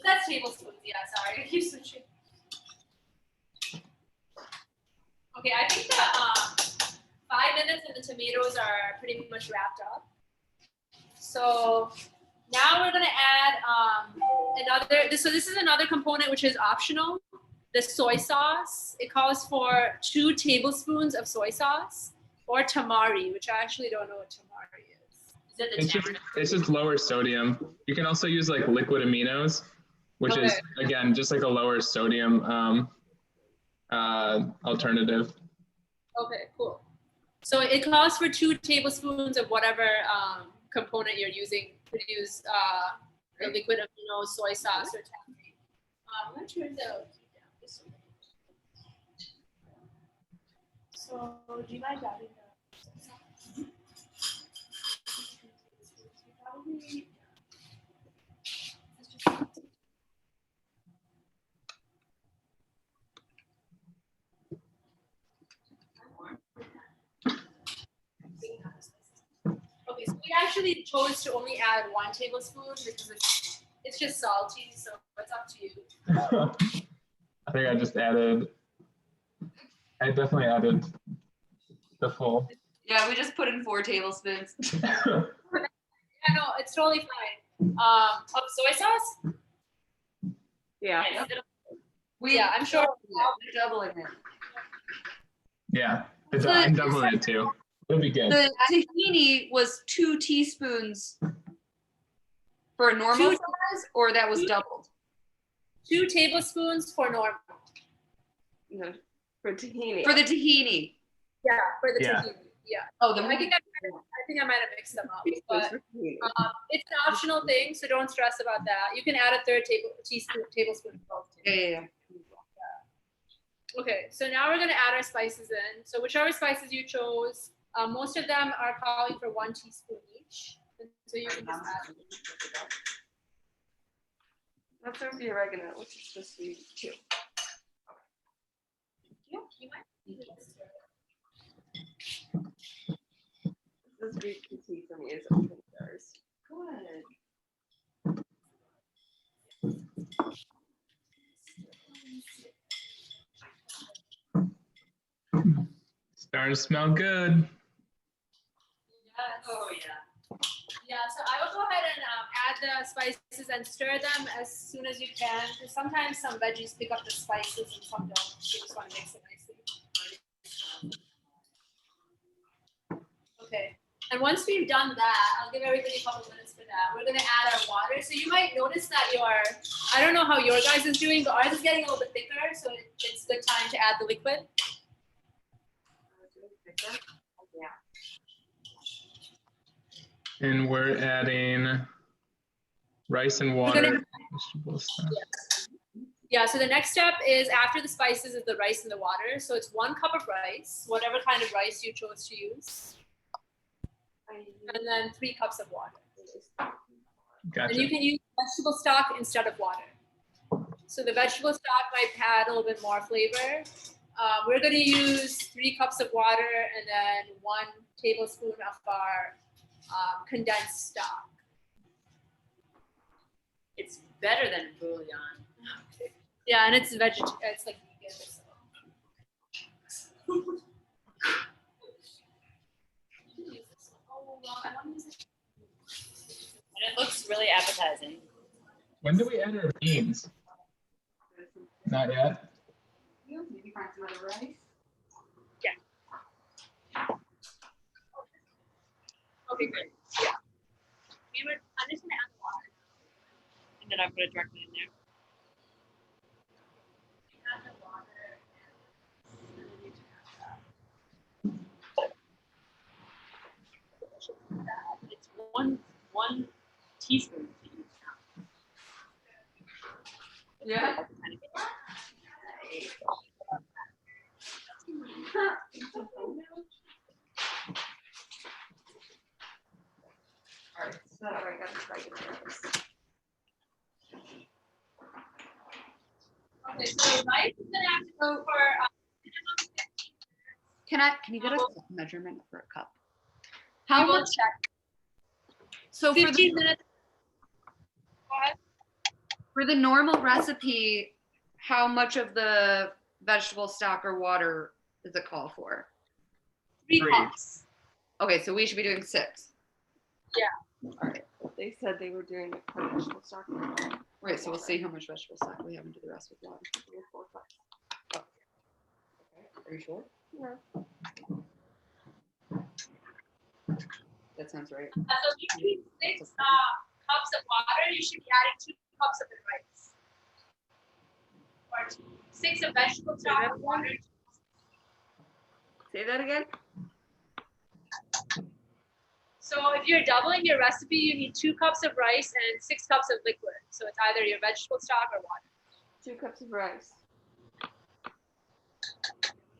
That's tablespoons. Yeah, sorry. I keep switching. Okay, I think the 5 minutes and the tomatoes are pretty much wrapped up. So now we're gonna add another. So this is another component which is optional. The soy sauce. It calls for 2 tablespoons of soy sauce, or tamari, which I actually don't know what tamari is. Is it the It's just lower sodium. You can also use like liquid aminos, which is again just like a lower sodium alternative. Okay, cool. So it calls for 2 tablespoons of whatever component you're using to use the liquid amino, soy sauce, or tamari. I'm gonna turn the heat down just a minute. So do you mind adding the soy sauce? Probably. Okay, so we actually chose to only add 1 tablespoon because it's just salty, so it's up to you. I think I definitely added the full. Yeah, we just put in 4 tablespoons. Yeah, no, it's totally fine. Of soy sauce? Yeah. Yeah, I'm sure. We're doubling it. Yeah, I'm doubling it too. It'll be good. The tahini was 2 teaspoons for a normal size, or that was doubled? 2 tablespoons for normal. No, for tahini. For the tahini. Yeah, for the Yeah. tahini. Yeah. Oh, I think I might have mixed them up, but it's an optional thing, so don't stress about that. You can add a 3rd tablespoon of both. Yeah. Okay, so now we're gonna add our spices in. So whichever spices you chose, most of them are calling for 1 teaspoon each. And so you can just add. Let's serve the oregano, which is supposed to be 2. You might need to stir it. This is repeat for me is open jars. Good. Starting to smell good. Yes. Oh yeah. Yeah, so I will go ahead and add the spices and stir them as soon as you can. Because sometimes some veggies pick up the spices and some don't. You just want to mix it nicely. Okay. And once we've done that, I'll give everybody a couple minutes for that. We're gonna add our water. So you might notice that I don't know how your guys is doing, but ours is getting a little bit thicker. So it's good time to add the liquid. And we're adding rice and water. Vegetable stuff. Yeah, so the next step is after the spices is the rice and the water. So it's 1 cup of rice, whatever kind of rice you chose to use. And then 3 cups of water. Gotcha. And you can use vegetable stock instead of water. So the vegetable stock might add a little bit more flavor. We're going to use 3 cups of water and then 1 tablespoon of our condensed stock. It's better than bouillon. Yeah, and it's it's like vegan. So. And it looks really appetizing. When do we add our beans? Not yet. Maybe find some other rice. Okay, good. Yeah. I'm just gonna add the water. And then I put it directly in there. one teaspoon to each now. Yeah. All right, so I got to try to do this. Okay, so rice is gonna have to go for minimum 15 minutes. Can you get a measurement for a cup? I How will much? check. So 15 minutes. Go ahead. for the normal recipe, how much of the vegetable stock or water does it call for? 3 3. cups. Okay, so we should be doing 6. Yeah. All right. They said they were doing it for vegetable stock. Right, so we'll see how much vegetable stock we have and do the rest with water. 4 cups. Okay. Are you sure? No. That sounds right. So between 6 cups of water, you should be adding 2 cups of the rice. Or 6 of vegetable stock of water. Say that again. So if you're doubling your recipe, you need 2 cups of rice and 6 cups of liquid. So it's either your vegetable stock or water. 2 cups of rice.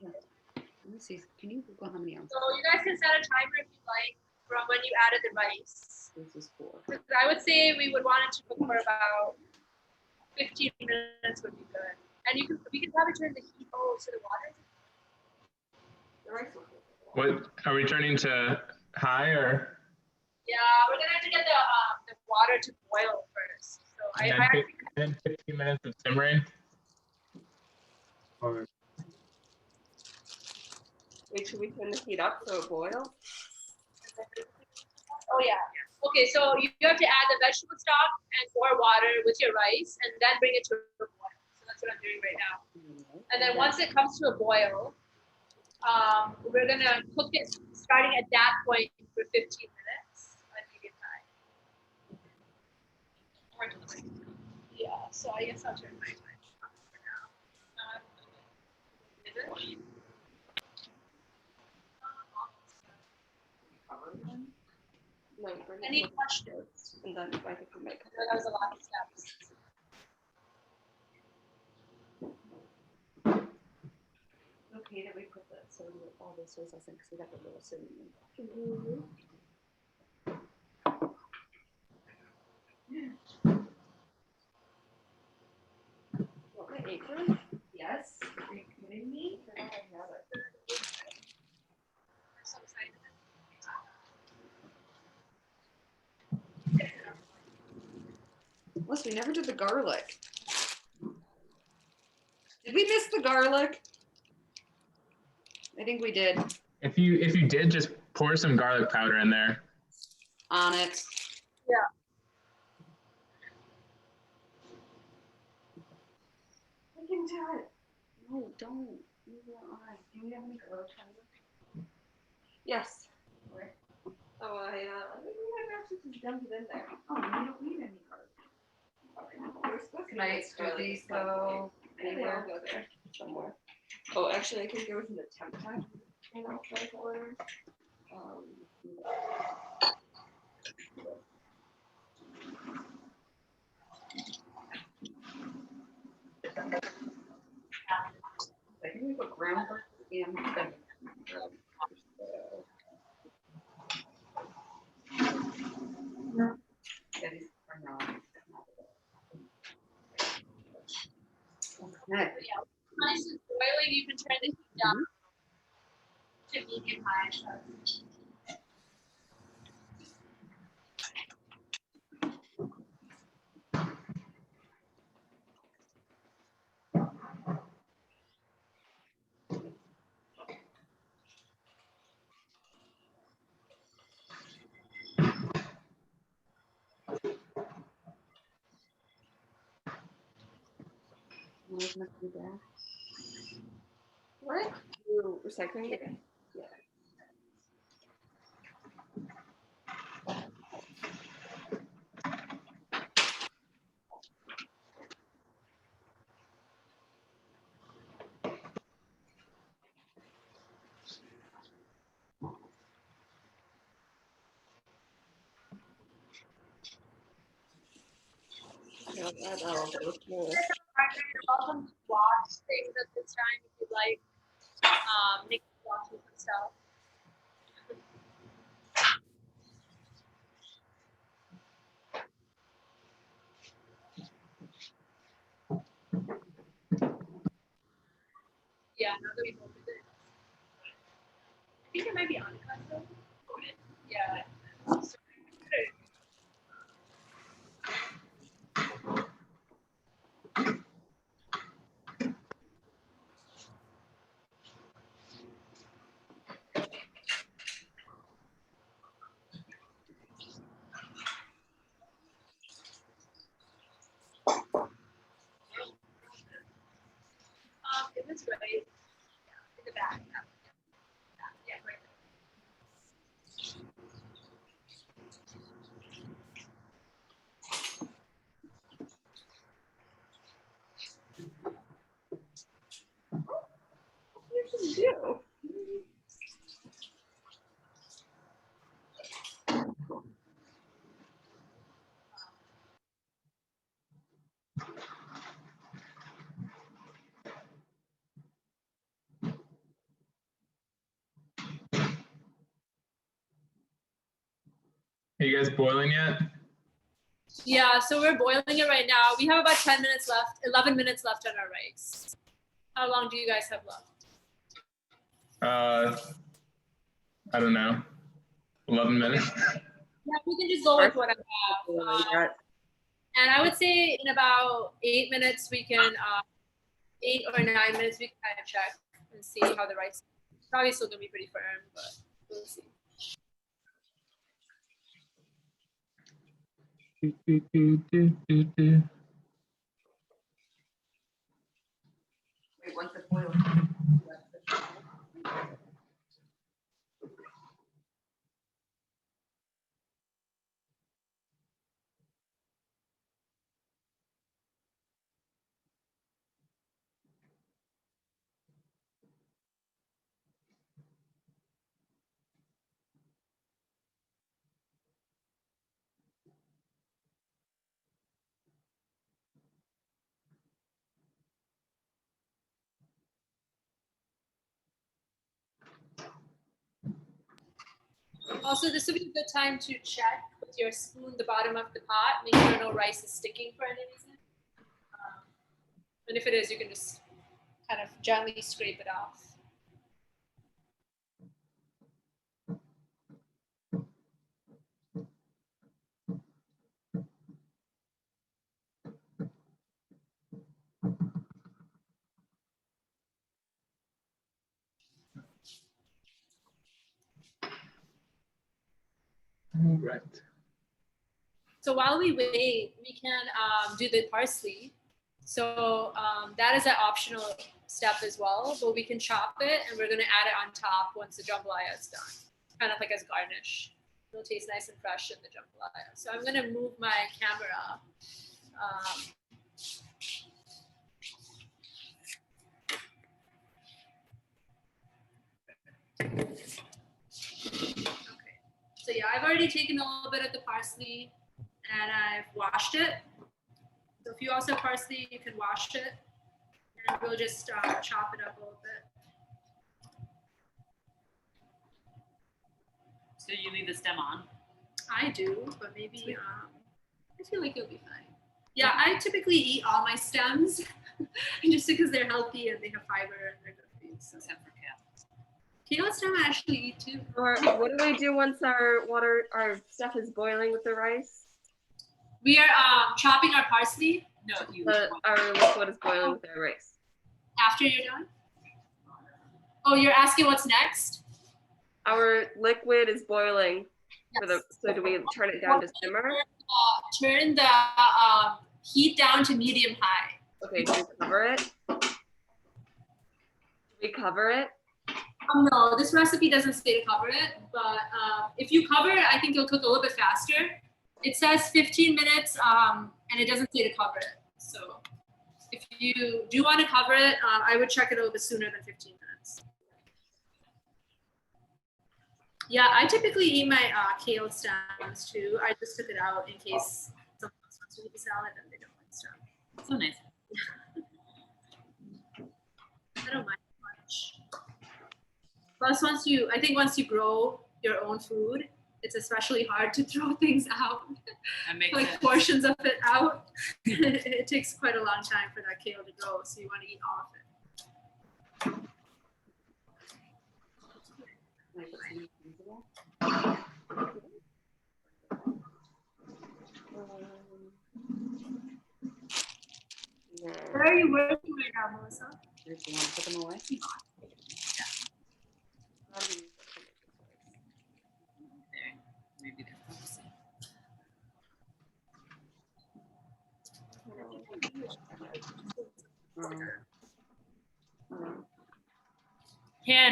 Let me see. Can you Google how many ounces? So you guys can set a timer if you like from when you added the rice. This is 4. Because I would say we would want it to cook for about 15 minutes would be good. And we can probably turn the heat to the water. The rice will cook. What are we turning to high or? Yeah, we're gonna have to get the water to boil first. So I actually, And 15 minutes of simmering. Or Wait, should we turn the heat up so it boils? oh yeah. Okay, so you have to add the vegetable stock and more water with your rice, and then bring it to a boil. So that's what I'm doing right now. And then once it comes to a boil, we're gonna cook it starting at that point for 15 minutes at medium high. Yeah, so I guess I'll turn my mic on for now. Is it? No, bring it Any over. questions? And then I think we make I know that was a lot of steps. Okay, that we put that so all this was, I think, so that little cinnamon. Okay, apron. Yes. Are you kidding me? I have it. I'm so excited. Unless we never did the garlic. Did we miss the garlic? I think we did. if you did, just pour some garlic powder in there. On it. Yeah. I can do it. No, don't. Leave it on. Do we have any garlic powder? Yes. Oh, I think we might have to just dump it in there. Oh, we don't need any garlic. We're supposed to Can I mix do garlic these at some go point. They all anywhere? go there somewhere. Oh, actually, I think there was in the temp time. Like order. I think we put ground garlic and yeah, these are not. Okay. Yeah. Rice is boiling, you can turn the heat down to medium high. So. What? You recycling it? Yeah. You're welcome to watch things at this time if you'd like. Nicki watching some stuff. Yeah, now that we've opened it. I think it might be uncut though. Yeah. It was right in the back. Yeah, right. You should do. Are you guys boiling yet? Yeah, so we're boiling it right now. We have about 10 minutes left, 11 minutes left on our rice. How long do you guys have left? I don't know. 11 minutes. Yeah, we can just go with what I have. And I would say in about 8 minutes, we can, 8 or 9 minutes, we can kind of check and see how the rice is. Probably still gonna be pretty firm, but we'll see. Wait, once it boils. Also, this would be a good time to check with your spoon the bottom of the pot, make sure no rice is sticking for any reason. And if it is, you can just kind of gently scrape it off. All right. So while we wait, we can do the parsley. So that is an optional step as well, but we can chop it and we're gonna add it on top once the jambalaya is done, kind of like as garnish. It'll taste nice and fresh in the jambalaya. So I'm gonna move my camera. Okay. So yeah, I've already taken a little bit of the parsley and I've washed it. So if you also have parsley, you can wash it. And we'll just chop it up a little bit. So you leave the stem on? I do, but maybe I feel like it'll be fine. Yeah, I typically eat all my stems just because they're healthy and they have fiber and they're good for you. So. Except for kale. Kale stem I actually eat too. Or what do we do once our stuff is boiling with the rice? We are chopping our parsley. No, you. Our liquid is boiling with our rice. After you're done? Oh, you're asking what's next? Our liquid is boiling. Yes. So do we turn it down to simmer? Turn the heat down to medium high. Okay, do we cover it? Do we cover it? No, this recipe doesn't say to cover it, but if you cover it, I think it'll cook a little bit faster. It says 15 minutes, and it doesn't say to cover it. So if you do want to cover it, I would check it a little bit sooner than 15 minutes. Yeah, I typically eat my kale stems too. I just took it out in case someone else wants to eat the salad and they don't want stuff. So nice. I don't mind much. Plus, once you grow your own food, it's especially hard to throw things out, That makes like sense. portions of it out. It takes quite a long time for that kale to grow, so you want to eat all of it. Where are you working right now, Melissa? Do you want to put them away? Maybe they're close.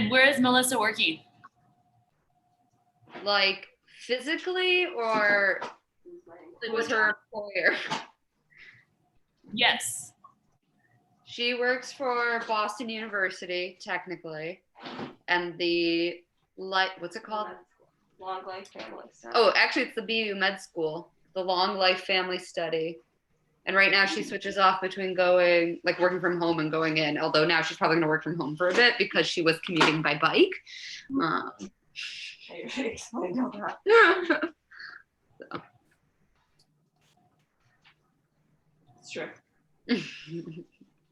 Where is Melissa working? Like physically or with her employer? Yes. She works for Boston University, technically, and the what's it called? Long life family study. Oh, actually, it's the BU Med School, the Long Life Family Study. And right now, she switches off between going, like, working from home and going in. Although now she's probably going to work from home for a bit because she was commuting by bike. I explained all that. So. It's true.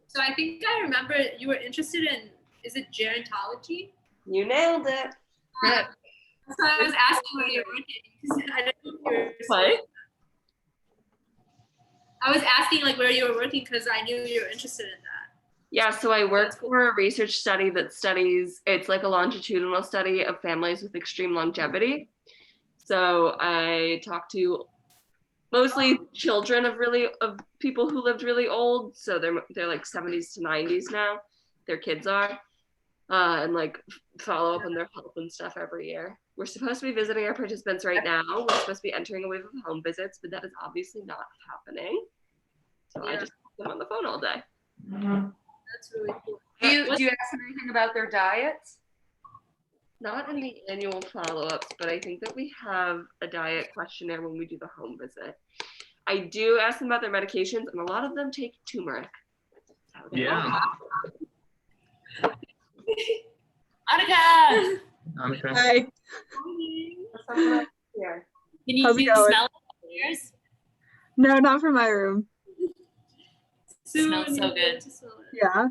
So I think I remember you were interested in, is it gerontology? You nailed it. That's why I was asking where you're working. 'Cause I didn't know if you were What? I was asking like where you were working because I knew you were interested in that. Yeah, so I work That's cool. for a research study that studies, it's like a longitudinal study of families with extreme longevity. So I talk to mostly children of people who lived really old. So they're like 70s to 90s now. Their kids are. And like follow up on their health and stuff every year. We're supposed to be visiting our participants right now. We're supposed to be entering a wave of home visits, but that is obviously not happening. So I just keep them on the phone all day. That's really cool. Do you ask them anything about their diets? Not in the annual follow-ups, but I think that we have a diet questionnaire when we do the home visit. I do ask them about their medications, and a lot of them take turmeric. Yeah. Annika! Okay. Hi. Here. Can you How's it going? smell it upstairs? No, not from my room. Smells so good. Yeah.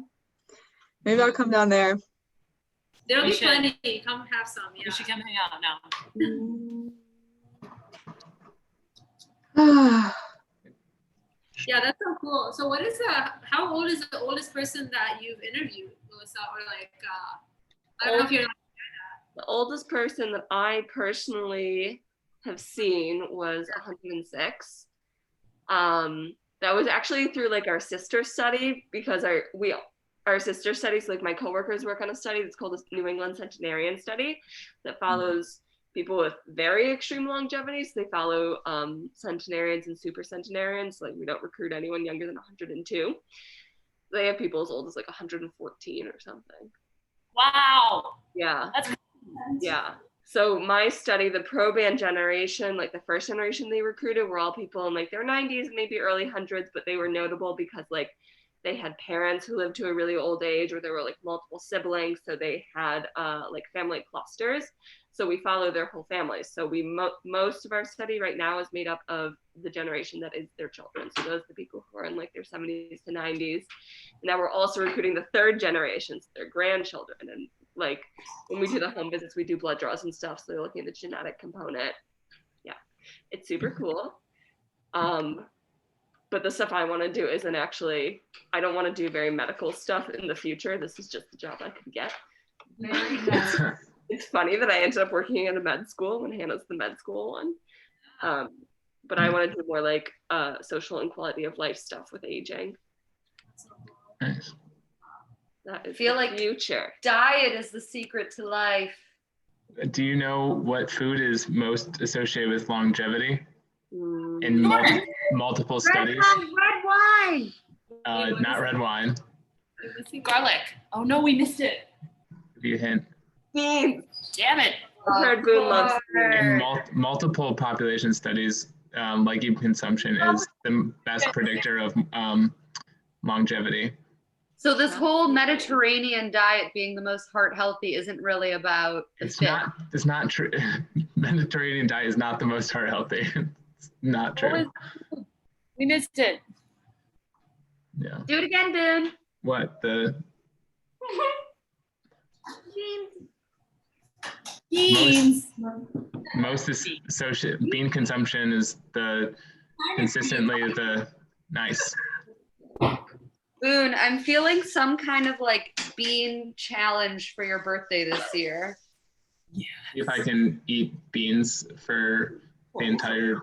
Maybe I'll come down there. There'll We be should. plenty. Come have some. Yeah. You should come hang out now. Yeah, that's so cool. So what is how old is the oldest person that you've interviewed, Melissa? Or like, I don't know if you're The oldest person that I personally have seen was 106. That was actually through like our sister study because our sister studies, like my coworkers work on a study that's called the New England Centenarian Study that follows people with very extreme longevity. So they follow centenarians and super centenarians. Like we don't recruit anyone younger than 102. They have people as old as like 114 or something. Wow. Yeah. That's Yeah. So my study, the proband generation, like the first generation they recruited were all people in like their 90s, maybe early hundreds, but they were notable because like they had parents who lived to a really old age or there were like multiple siblings. So they had like family clusters. So we follow their whole families. So we most of our study right now is made up of the generation that is their children. So those are the people who are in like their 70s to 90s. Now we're also recruiting the third generation, so their grandchildren. And like when we do the home visits, we do blood draws and stuff. So they're looking at the genetic component. Yeah, it's super cool. But the stuff I want to do isn't actually, I don't want to do very medical stuff in the future. This is just the job I could get. It's funny that I ended up working at a med school when Hannah's the med school one. But I want to do more like social and quality of life stuff with aging. Nice. That is Feel the like future. Diet is the secret to life. Do you know what food is most associated with longevity Mm, in multiple studies? Red wine. Not red wine. garlic. Oh no, we missed it. Give you a hint. beans. Damn it. I heard Boone loves In multiple population studies, legume consumption is the best predictor of longevity. So this whole Mediterranean diet being the most heart healthy isn't really about the It's fit. not true. Mediterranean diet is not the most heart healthy. It's not true. We missed it. Yeah. Do it again, Boone. What the Beans. most is bean consumption is the consistently the nice. Boone, I'm feeling some kind of like bean challenge for your birthday this year. See if I can eat beans for the entire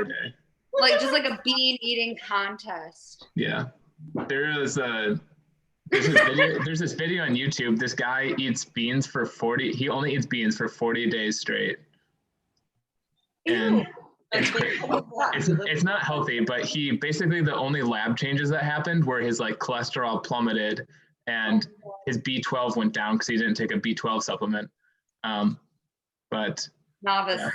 day. Like just like a bean eating contest. Yeah. There's this video on YouTube. This guy eats beans for 40. He only eats beans for 40 days straight. And it's crazy. It's not healthy, but he basically the only lab changes that happened were his like cholesterol plummeted and his B12 went down because he didn't take a B12 supplement. But Novice. yeah.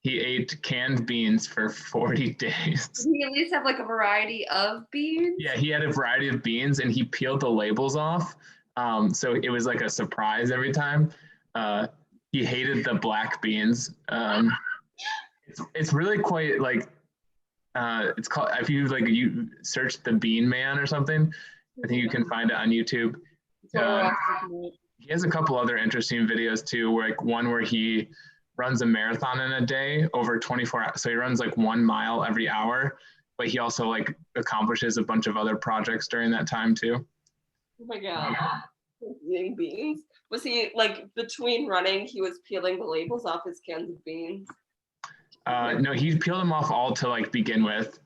He ate canned beans for 40 days. Did he at least have like a variety of beans? Yeah, he had a variety of beans and he peeled the labels off. So it was like a surprise every time. He hated the black beans. It's really quite like, it's called, if you like, you search the Bean Man or something, I think you can find it on YouTube. He has a couple other interesting videos too, where like one where he runs a marathon in a day over 24 hours. So he runs like 1 mile every hour, but he also like accomplishes a bunch of other projects during that time too. Oh my God. Eating beans? Was he like between running, he was peeling the labels off his cans of beans? No, he peeled them off all to like begin with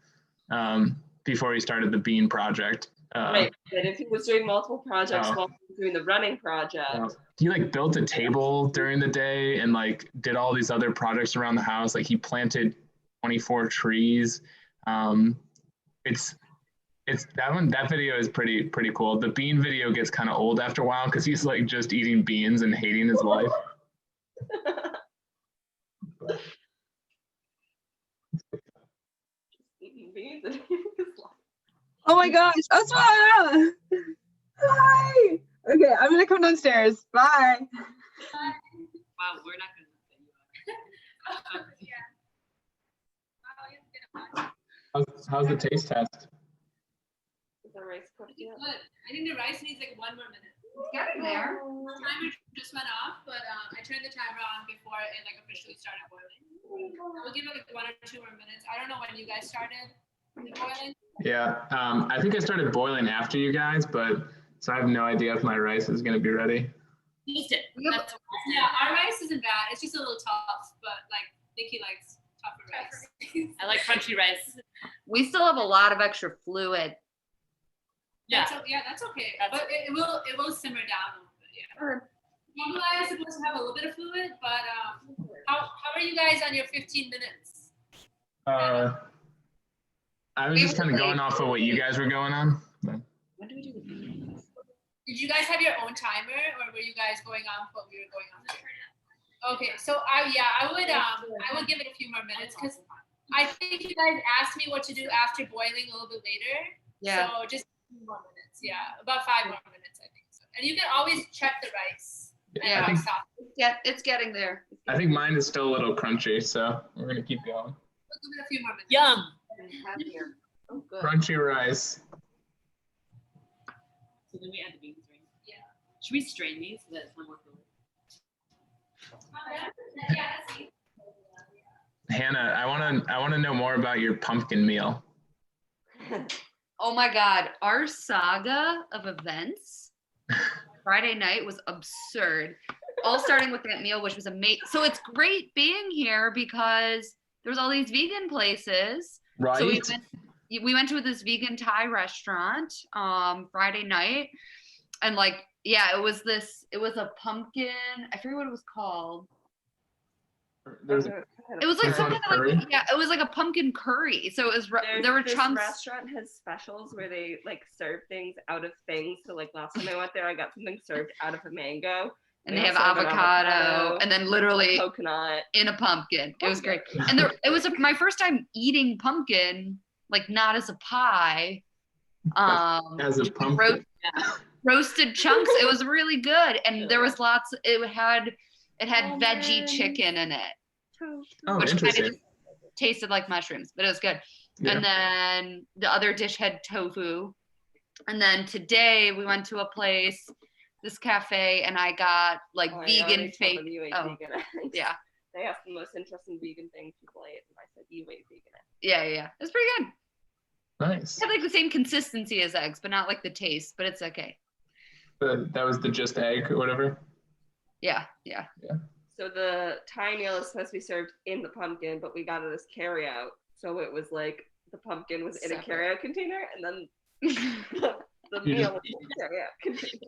before he started the bean project. Right, but if he was doing multiple projects while he was doing the running project. He like built a table during the day and like did all these other projects around the house. Like he planted 24 trees. It's that video is pretty cool. The bean video gets kind of old after a while because he's like just eating beans and hating his life. Eating beans and hating his life. Oh my gosh, Asmara! Hi! Okay, I'm gonna come downstairs. Bye. Wow, we're not gonna let you How's the taste test? Is the rice cooked yet? Good. I think the rice needs like 1 more minute. It's getting there. The timer just went off, but I turned the timer on before it like officially started boiling. We'll give it like 1 or 2 more minutes. I don't know when you guys started boiling. Yeah, I think I started boiling after you guys, but so I have no idea if my rice is gonna be ready. Taste it. Yeah, our rice isn't bad. It's just a little tough, but like Nicki likes tougher rice. I like crunchy rice. We still have a lot of extra fluid. Yeah. That's okay. But it will simmer down a little bit. Yeah. Jambalaya is supposed to have a little bit of fluid, but how are you guys on your 15 minutes? I was just kind of going off of what you guys were going on. When do we do the beans? Did you guys have your own timer, or were you guys going on what we were going on? Okay, so I would give it a few more minutes because I think you guys asked me what to do after boiling a little bit later. Yeah. So just a few more minutes. Yeah, about 5 more minutes, I think. So. And you can always check the rice. Yeah, it's getting there. I think mine is still a little crunchy, so we're gonna keep going. We'll give it a few more minutes. Yum. Oh, good. Crunchy rice. So then we add the beans, right? Yeah. Should we strain these so that it's not more fluid? Hannah, I wanna know more about your pumpkin meal. Oh my God, our saga of events Friday night was absurd. All starting with that meal, which was amazing. So it's great being here because there's all these vegan places. Right. So we went to this vegan Thai restaurant Friday night, and like, yeah, it was a pumpkin, I forget what it was called. It was like something like, yeah, it was like a pumpkin curry. So it was there were this chunks. Restaurant has specials where they like serve things out of things. So like last time I went there, I got something served out of a mango, and They they have also have an avocado, and then literally coconut in a pumpkin. It was great. And it was my first time eating pumpkin, like not as a pie. As a pumpkin. Roasted chunks. It was really good. And there was it had veggie chicken in it. Oh, which interesting. kind of tasted like mushrooms, but it was good. Yeah. And then the other dish had tofu. And then today we went to a place, this cafe, and I got like vegan fake. Yeah. They asked the most interesting vegan things people ate, and I said, you ate vegan. Yeah. It's pretty good. Nice. It had like the same consistency as eggs, but not like the taste, but it's okay. That was the just egg or whatever? Yeah. So the Thai meal is supposed to be served in the pumpkin, but we got it as carryout. So it was like the pumpkin was in a carryout container, and then the meal was in a carryout container.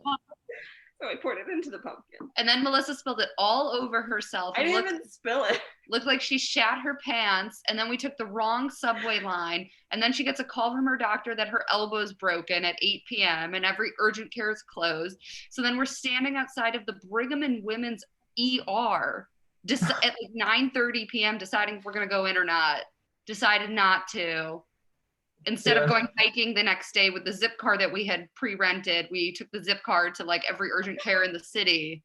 So I poured it into the pumpkin. And then Melissa spilled it all over herself. I didn't even spill it. Looked like she shat her pants, and then we took the wrong subway line, and then she gets a call from her doctor that her elbow's broken at 8 p.m. and every urgent care is closed. So then we're standing outside of the Brigham and Women's ER at like 9:30 p.m. deciding if we're gonna go in or not. Decided not to. Instead of going hiking the next day with the zip car that we had pre-rented, we took the zip car to like every urgent care in the city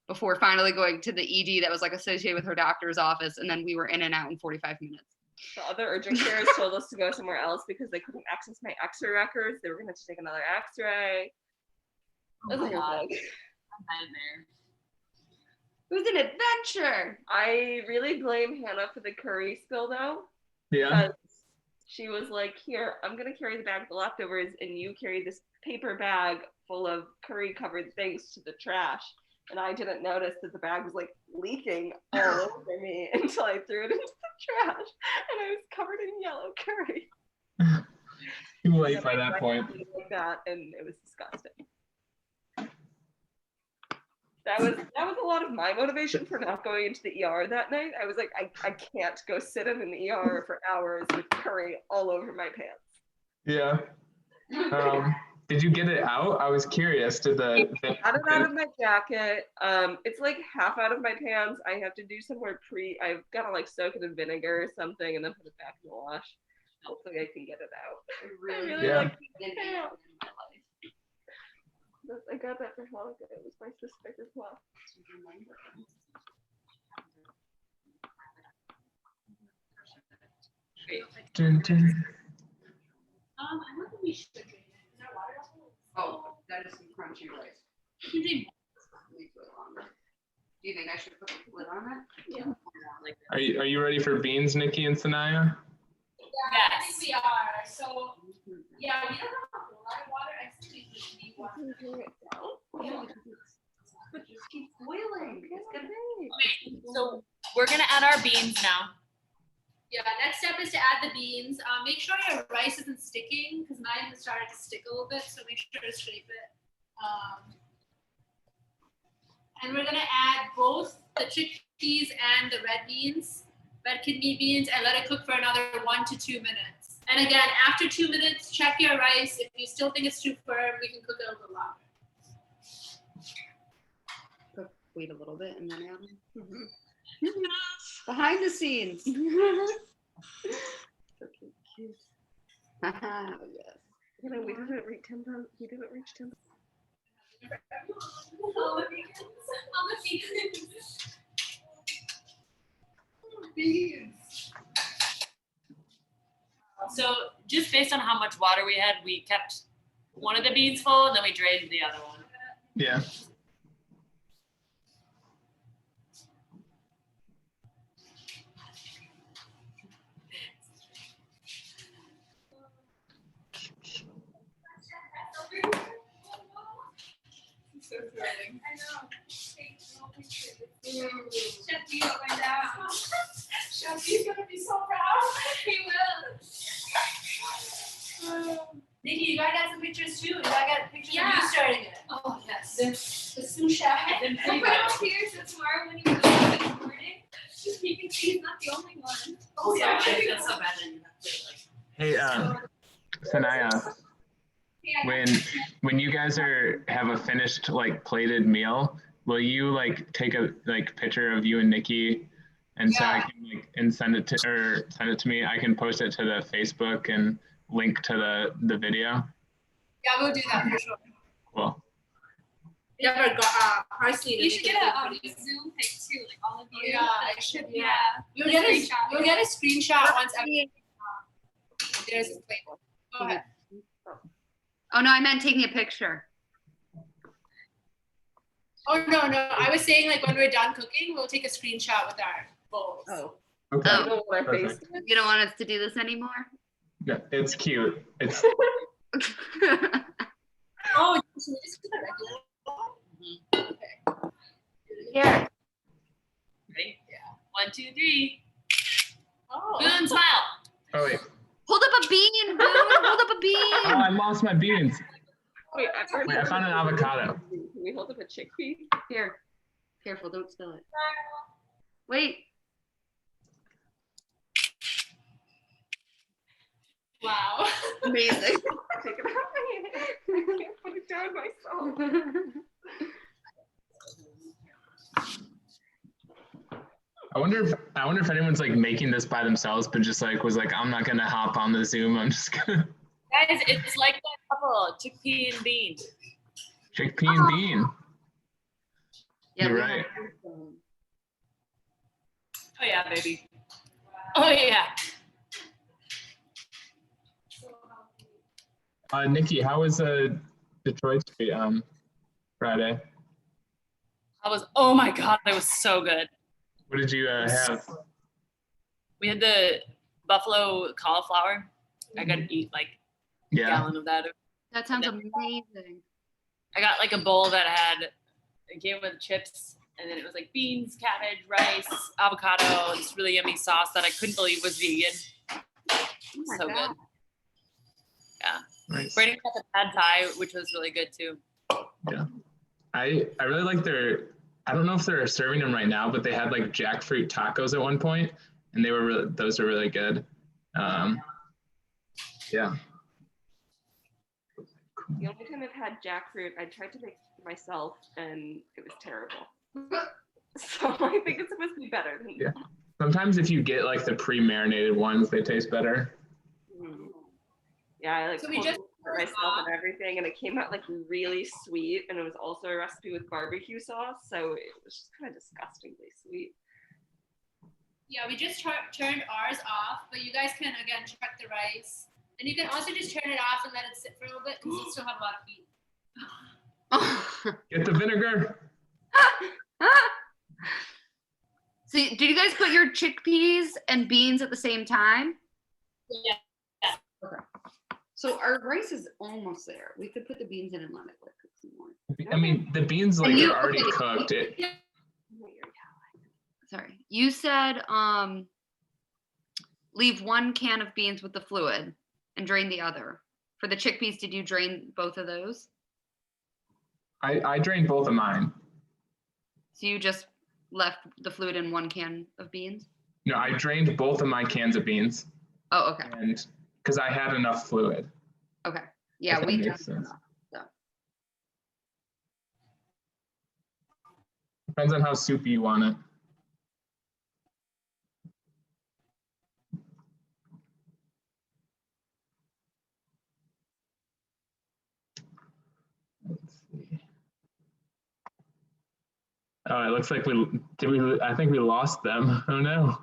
before finally going to the ED that was like associated with her doctor's office, and then we were in and out in 45 minutes. The other urgent cares told us to go somewhere else because they couldn't access my x-ray records. They were gonna have to take another x-ray. Oh my God. Nightmare. It was an adventure. I really blame Hannah for the curry spill though. Yeah. Because she was like, here, I'm going to carry the bag of the leftovers and you carry this paper bag full of curry covered things to the trash. And I didn't notice that the bag was like leaking all over me until I threw it into the trash. And I was covered in yellow curry. Too late by that point. Like that, and it was disgusting. That was a lot of my motivation for not going into the ER that night. I was like, I can't go sit in an ER for hours with curry all over my pants. Yeah. Did you get it out? I was curious. Got it out of my jacket. It's like half out of my pants. I have to do somewhere I've got to like soak it in vinegar or something and then put it back in the wash. Hopefully I can get it out. I really like it. I got that for Hanukkah. It was my sister as well. Dun, dun. I wonder if we should drink it. Is there water? Oh, that is some crunchy rice. You can drink. Do you think I should put a lid on it? Yeah. Are you ready for beans, Nicki and Sanaya? Yeah, I think we are. So, yeah, we don't have a whole lot of water. I think we just need water. But just keep boiling. It's gonna be. Okay, so we're gonna add our beans now. Yeah, next step is to add the beans. Make sure your rice isn't sticking because mine has started to stick a little bit, so make sure to scrape it. And we're gonna add both the chickpeas and the red kidney beans, and let it cook for another 1 to 2 minutes. And again, after 2 minutes, check your rice. If you still think it's too firm, we can cook it a little longer. Wait a little bit and then add them. Mm-hmm. Behind the scenes. Yes. You know, we didn't reach 10. We didn't reach 10. So just based on how much water we had, we kept one of the beans full and then we drained the other one. Yeah. So thrilling. I know. Chef went down. Chef's gonna be so proud. He will. Nicki, you gotta get some pictures too. You gotta get pictures of you starting it. Oh yes. The sous chef. I'm here so tomorrow when you go in the morning, just you can see he's not the only one. Oh yeah, I feel so bad then you have to like. Hey, Sanaya. When you guys have a finished like plated meal, will you like take a like picture of you and Nicki, and so I can like and send it to me. I can post it to the Facebook and link to the video. Yeah, we'll do that for sure. Cool. Yeah, parsley. You should get a Zoom pic too, like all of you. Yeah, I should. Yeah, we'll get a screenshot once every. There's a plate. Go ahead. Oh no, I meant taking a picture. Oh no, I was saying like when we're done cooking, we'll take a screenshot with our bowls. Oh. Okay. I don't know what our face Perfect. You don't want us to do this anymore? Yeah, it's cute. It's Oh, should we just do the regular? Okay. Yeah. Ready? Yeah. 1, 2, 3. Oh. Boone, smile. oh wait. Hold up a bean, Boone. Hold up a bean. Oh, I lost my beans. Wait, I found an avocado. Can we hold up a chickpea? Here. Careful, don't spill it. Wait. Wow. Amazing. Take it out. I can't put it down myself. I wonder if anyone's like making this by themselves, but just like was like, I'm not gonna hop on the Zoom. I'm just gonna Guys, it's like that couple, chickpea and bean. chickpea and bean. Yeah, You're we right. have- Oh yeah, baby. Oh yeah. Nicki, how was Detroit Street Friday? Oh my God, it was so good. What did you have? We had the buffalo cauliflower. I got to eat like a Yeah. gallon of that. That sounds amazing. I got like a bowl that had, it came with chips, and then it was like beans, cabbage, rice, avocado, this really yummy sauce that I couldn't believe was vegan. Oh my So God. good. Yeah. Nice. Brady got the pad thai, which was really good too. Yeah. I really like I don't know if they're serving them right now, but they had like jackfruit tacos at one point, and those are really good. Yeah. The only time I've had jackfruit, I tried to make it myself and it was terrible. So I think it's supposed to be better than Yeah. Sometimes if you get like the pre-marinated ones, they taste better. Yeah, I like So we pulled just it for myself and everything, and it came out like really sweet, and it was also a recipe with barbecue sauce, so it was just kind of disgustingly sweet. Yeah, we just turned ours off, but you guys can again check the rice, and you can also just turn it off and let it sit for a little bit because it still have a lot of heat. Get the vinegar. So did you guys put your chickpeas and beans at the same time? Yeah. Okay. So our rice is almost there. We could put the beans in and let it like cook some more. I mean, the beans like are already cooked. Sorry. You said leave 1 can of beans with the fluid and drain the other. For the chickpeas, did you drain both of those? I drained both of mine. So you just left the fluid in 1 can of beans? No, I drained both of my cans of beans. Oh, okay. And because I had enough fluid. Okay. Yeah, If we that did. makes sense. So. Depends on how soupy you want it. Let's see. Oh, it looks like I think we lost them. Oh no.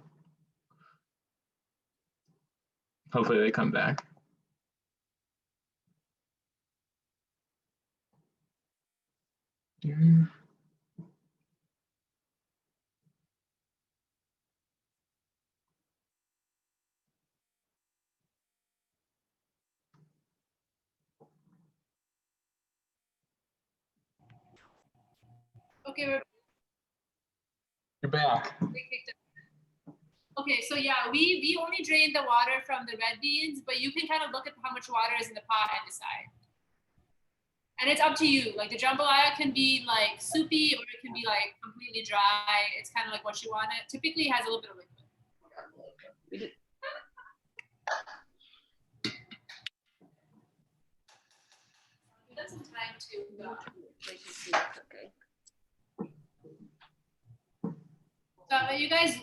Hopefully they come back. Okay, You're back. Okay, so yeah, we only drain the water from the red beans, but you can kind of look at how much water is in the pot and decide. And it's up to you. Like the jambalaya can be like soupy or it can be like completely dry. It's kind of like what you want it. Typically it has a little bit of liquid. We got some time to Okay. but you guys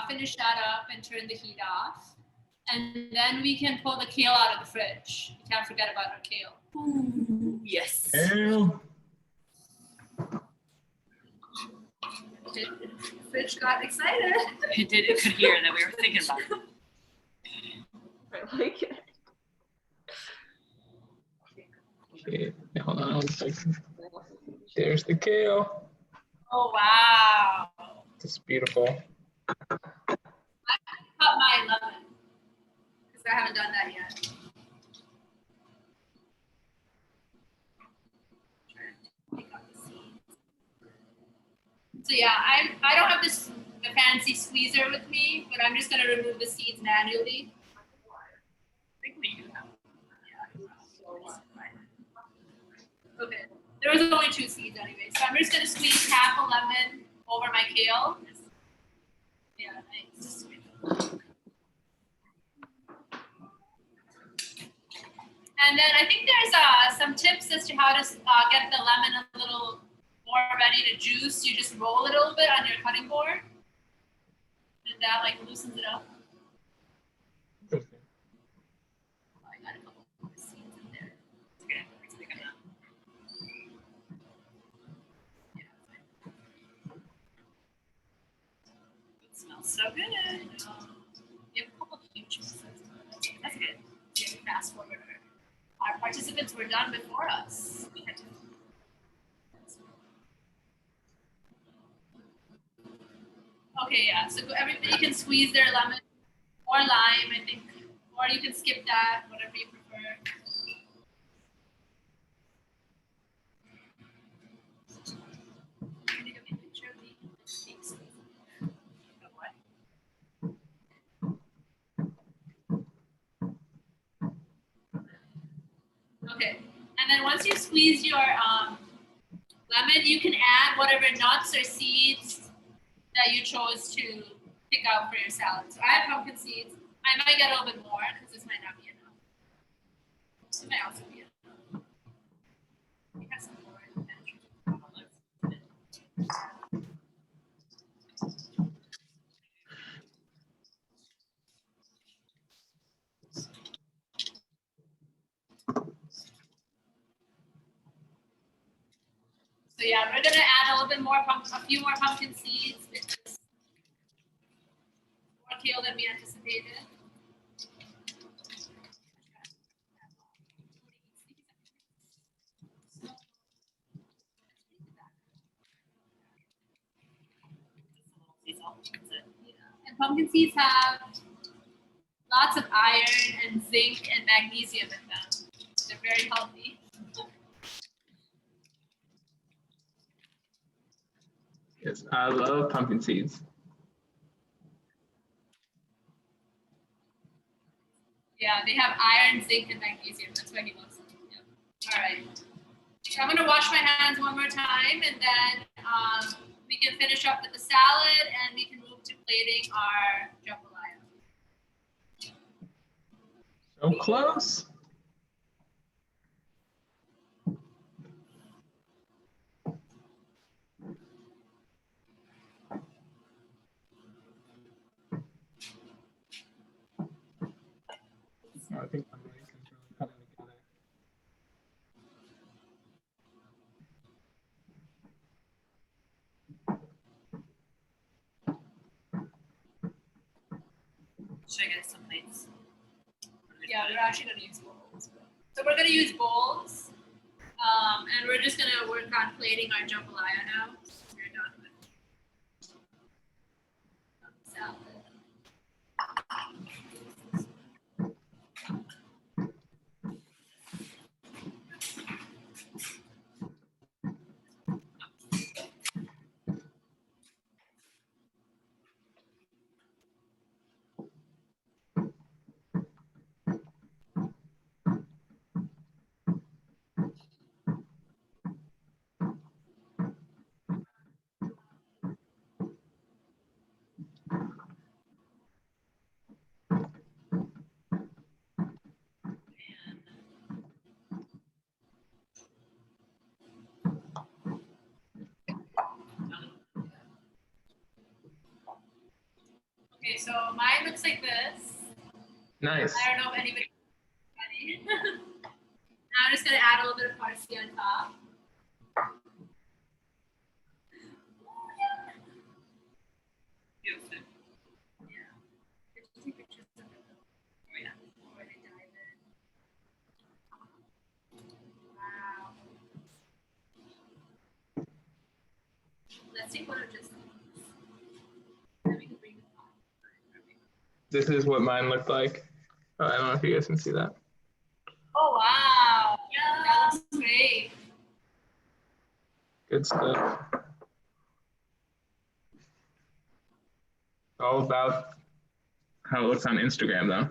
finish that up and turn the heat off. And then we can pull the kale out of the fridge. We can't forget about our kale. Ooh, yes. Kale. The fridge got excited. It did. It could hear that we were thinking about it. I like it. Okay, hold on one second. There's the kale. Oh, wow. It's beautiful. I cut my lemon because I haven't done that yet. Take out the seeds. So yeah, I don't have the fancy squeezer with me, but I'm just gonna remove the seeds manually. I think we do have. Okay, there was only 2 seeds anyway, so I'm just gonna squeeze half a lemon over my kale. Yeah, nice. And then I think there's some tips as to how to get the lemon a little more ready to juice. You just roll it a little bit on your cutting board, and that like loosens it up. Oh, I got a couple more seeds in there. Okay, let's pick them up. It smells so good. You have a couple of huge pieces. That's good. Yeah, we fast forward. Our participants were done before us. We had to. Okay, yeah. So everybody can squeeze their lemon or lime, I think, or you can skip that, whatever you prefer. Can you give me a picture of the steaks? Of what? Okay, and then once you squeeze your lemon, you can add whatever nuts or seeds that you chose to pick out for your salad. So I have pumpkin seeds. I might get a little bit more because this might not be enough. This might also be enough. We have some more in the pantry. So yeah, we're gonna add a little bit more, a few more pumpkin seeds because more kale than we anticipated. And pumpkin seeds have lots of iron and zinc and magnesium in them. They're very healthy. Yes, I love pumpkin seeds. Yeah, they have iron, zinc, and magnesium. That's why he loves them. Yeah. All right. So I'm gonna wash my hands one more time, and then we can finish up with the salad, and we can move to plating our jambalaya. So close. I think I'm really coming together. Should I get some plates? Yeah, we're actually gonna use bowls. So we're gonna use bowls, and we're just gonna work on plating our jambalaya now. We're done with salad. Okay, so mine looks like this. Nice. I don't know if anybody. Now I'm just gonna add a little bit of parsley on top. Beautiful. Yeah. Just take pictures of it. Oh yeah. Before they dive in. Wow. Let's take one of just these. Then we can bring it on. This is what mine looked like. Oh, I don't know if you guys can see that. Oh wow. Yeah, that looks great. Good stuff. All about how it looks on Instagram, though.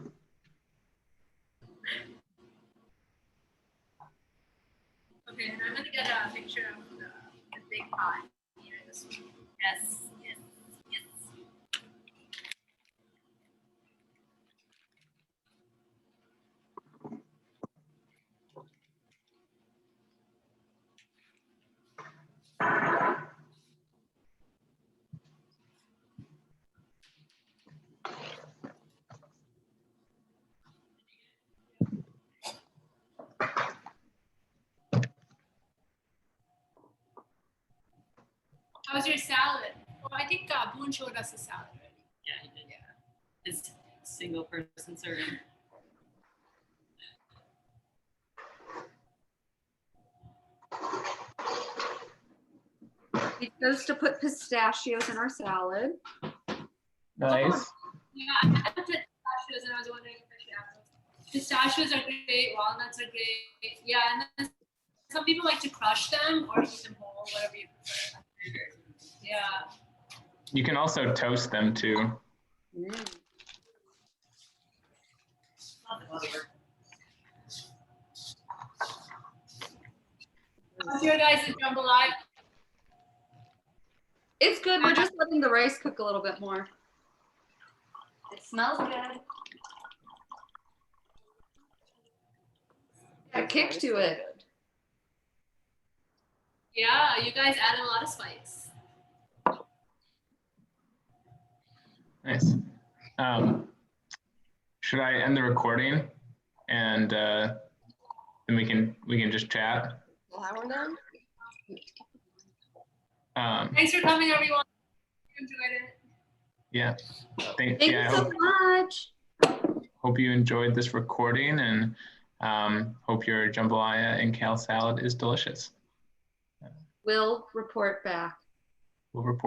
Okay, and I'm gonna get a picture of the big pot here. This one. Yes, yes, yes. How's your salad? Well, I think Boone showed us the salad already. Yeah, he did. Yeah. His single person serving. He chose to put pistachios in our salad. Nice. Yeah, I looked at pistachios and I was wondering if I should have those. Pistachios are great, walnuts are great. Yeah, and then some people like to crush them or eat them whole, whatever you prefer. Yeah. You can also toast them too. How's your guys' jambalaya? It's good. We're just letting the rice cook a little bit more. It smells good. Got a kick to it. Yeah, you guys add a lot of spice. Nice. Should I end the recording and then we can just chat? Well, we're done. Thanks for coming, everyone. Enjoyed it. Yeah. Thank you so much. Hope you enjoyed this recording and hope your jambalaya and kale salad is delicious. We'll report back. We'll report.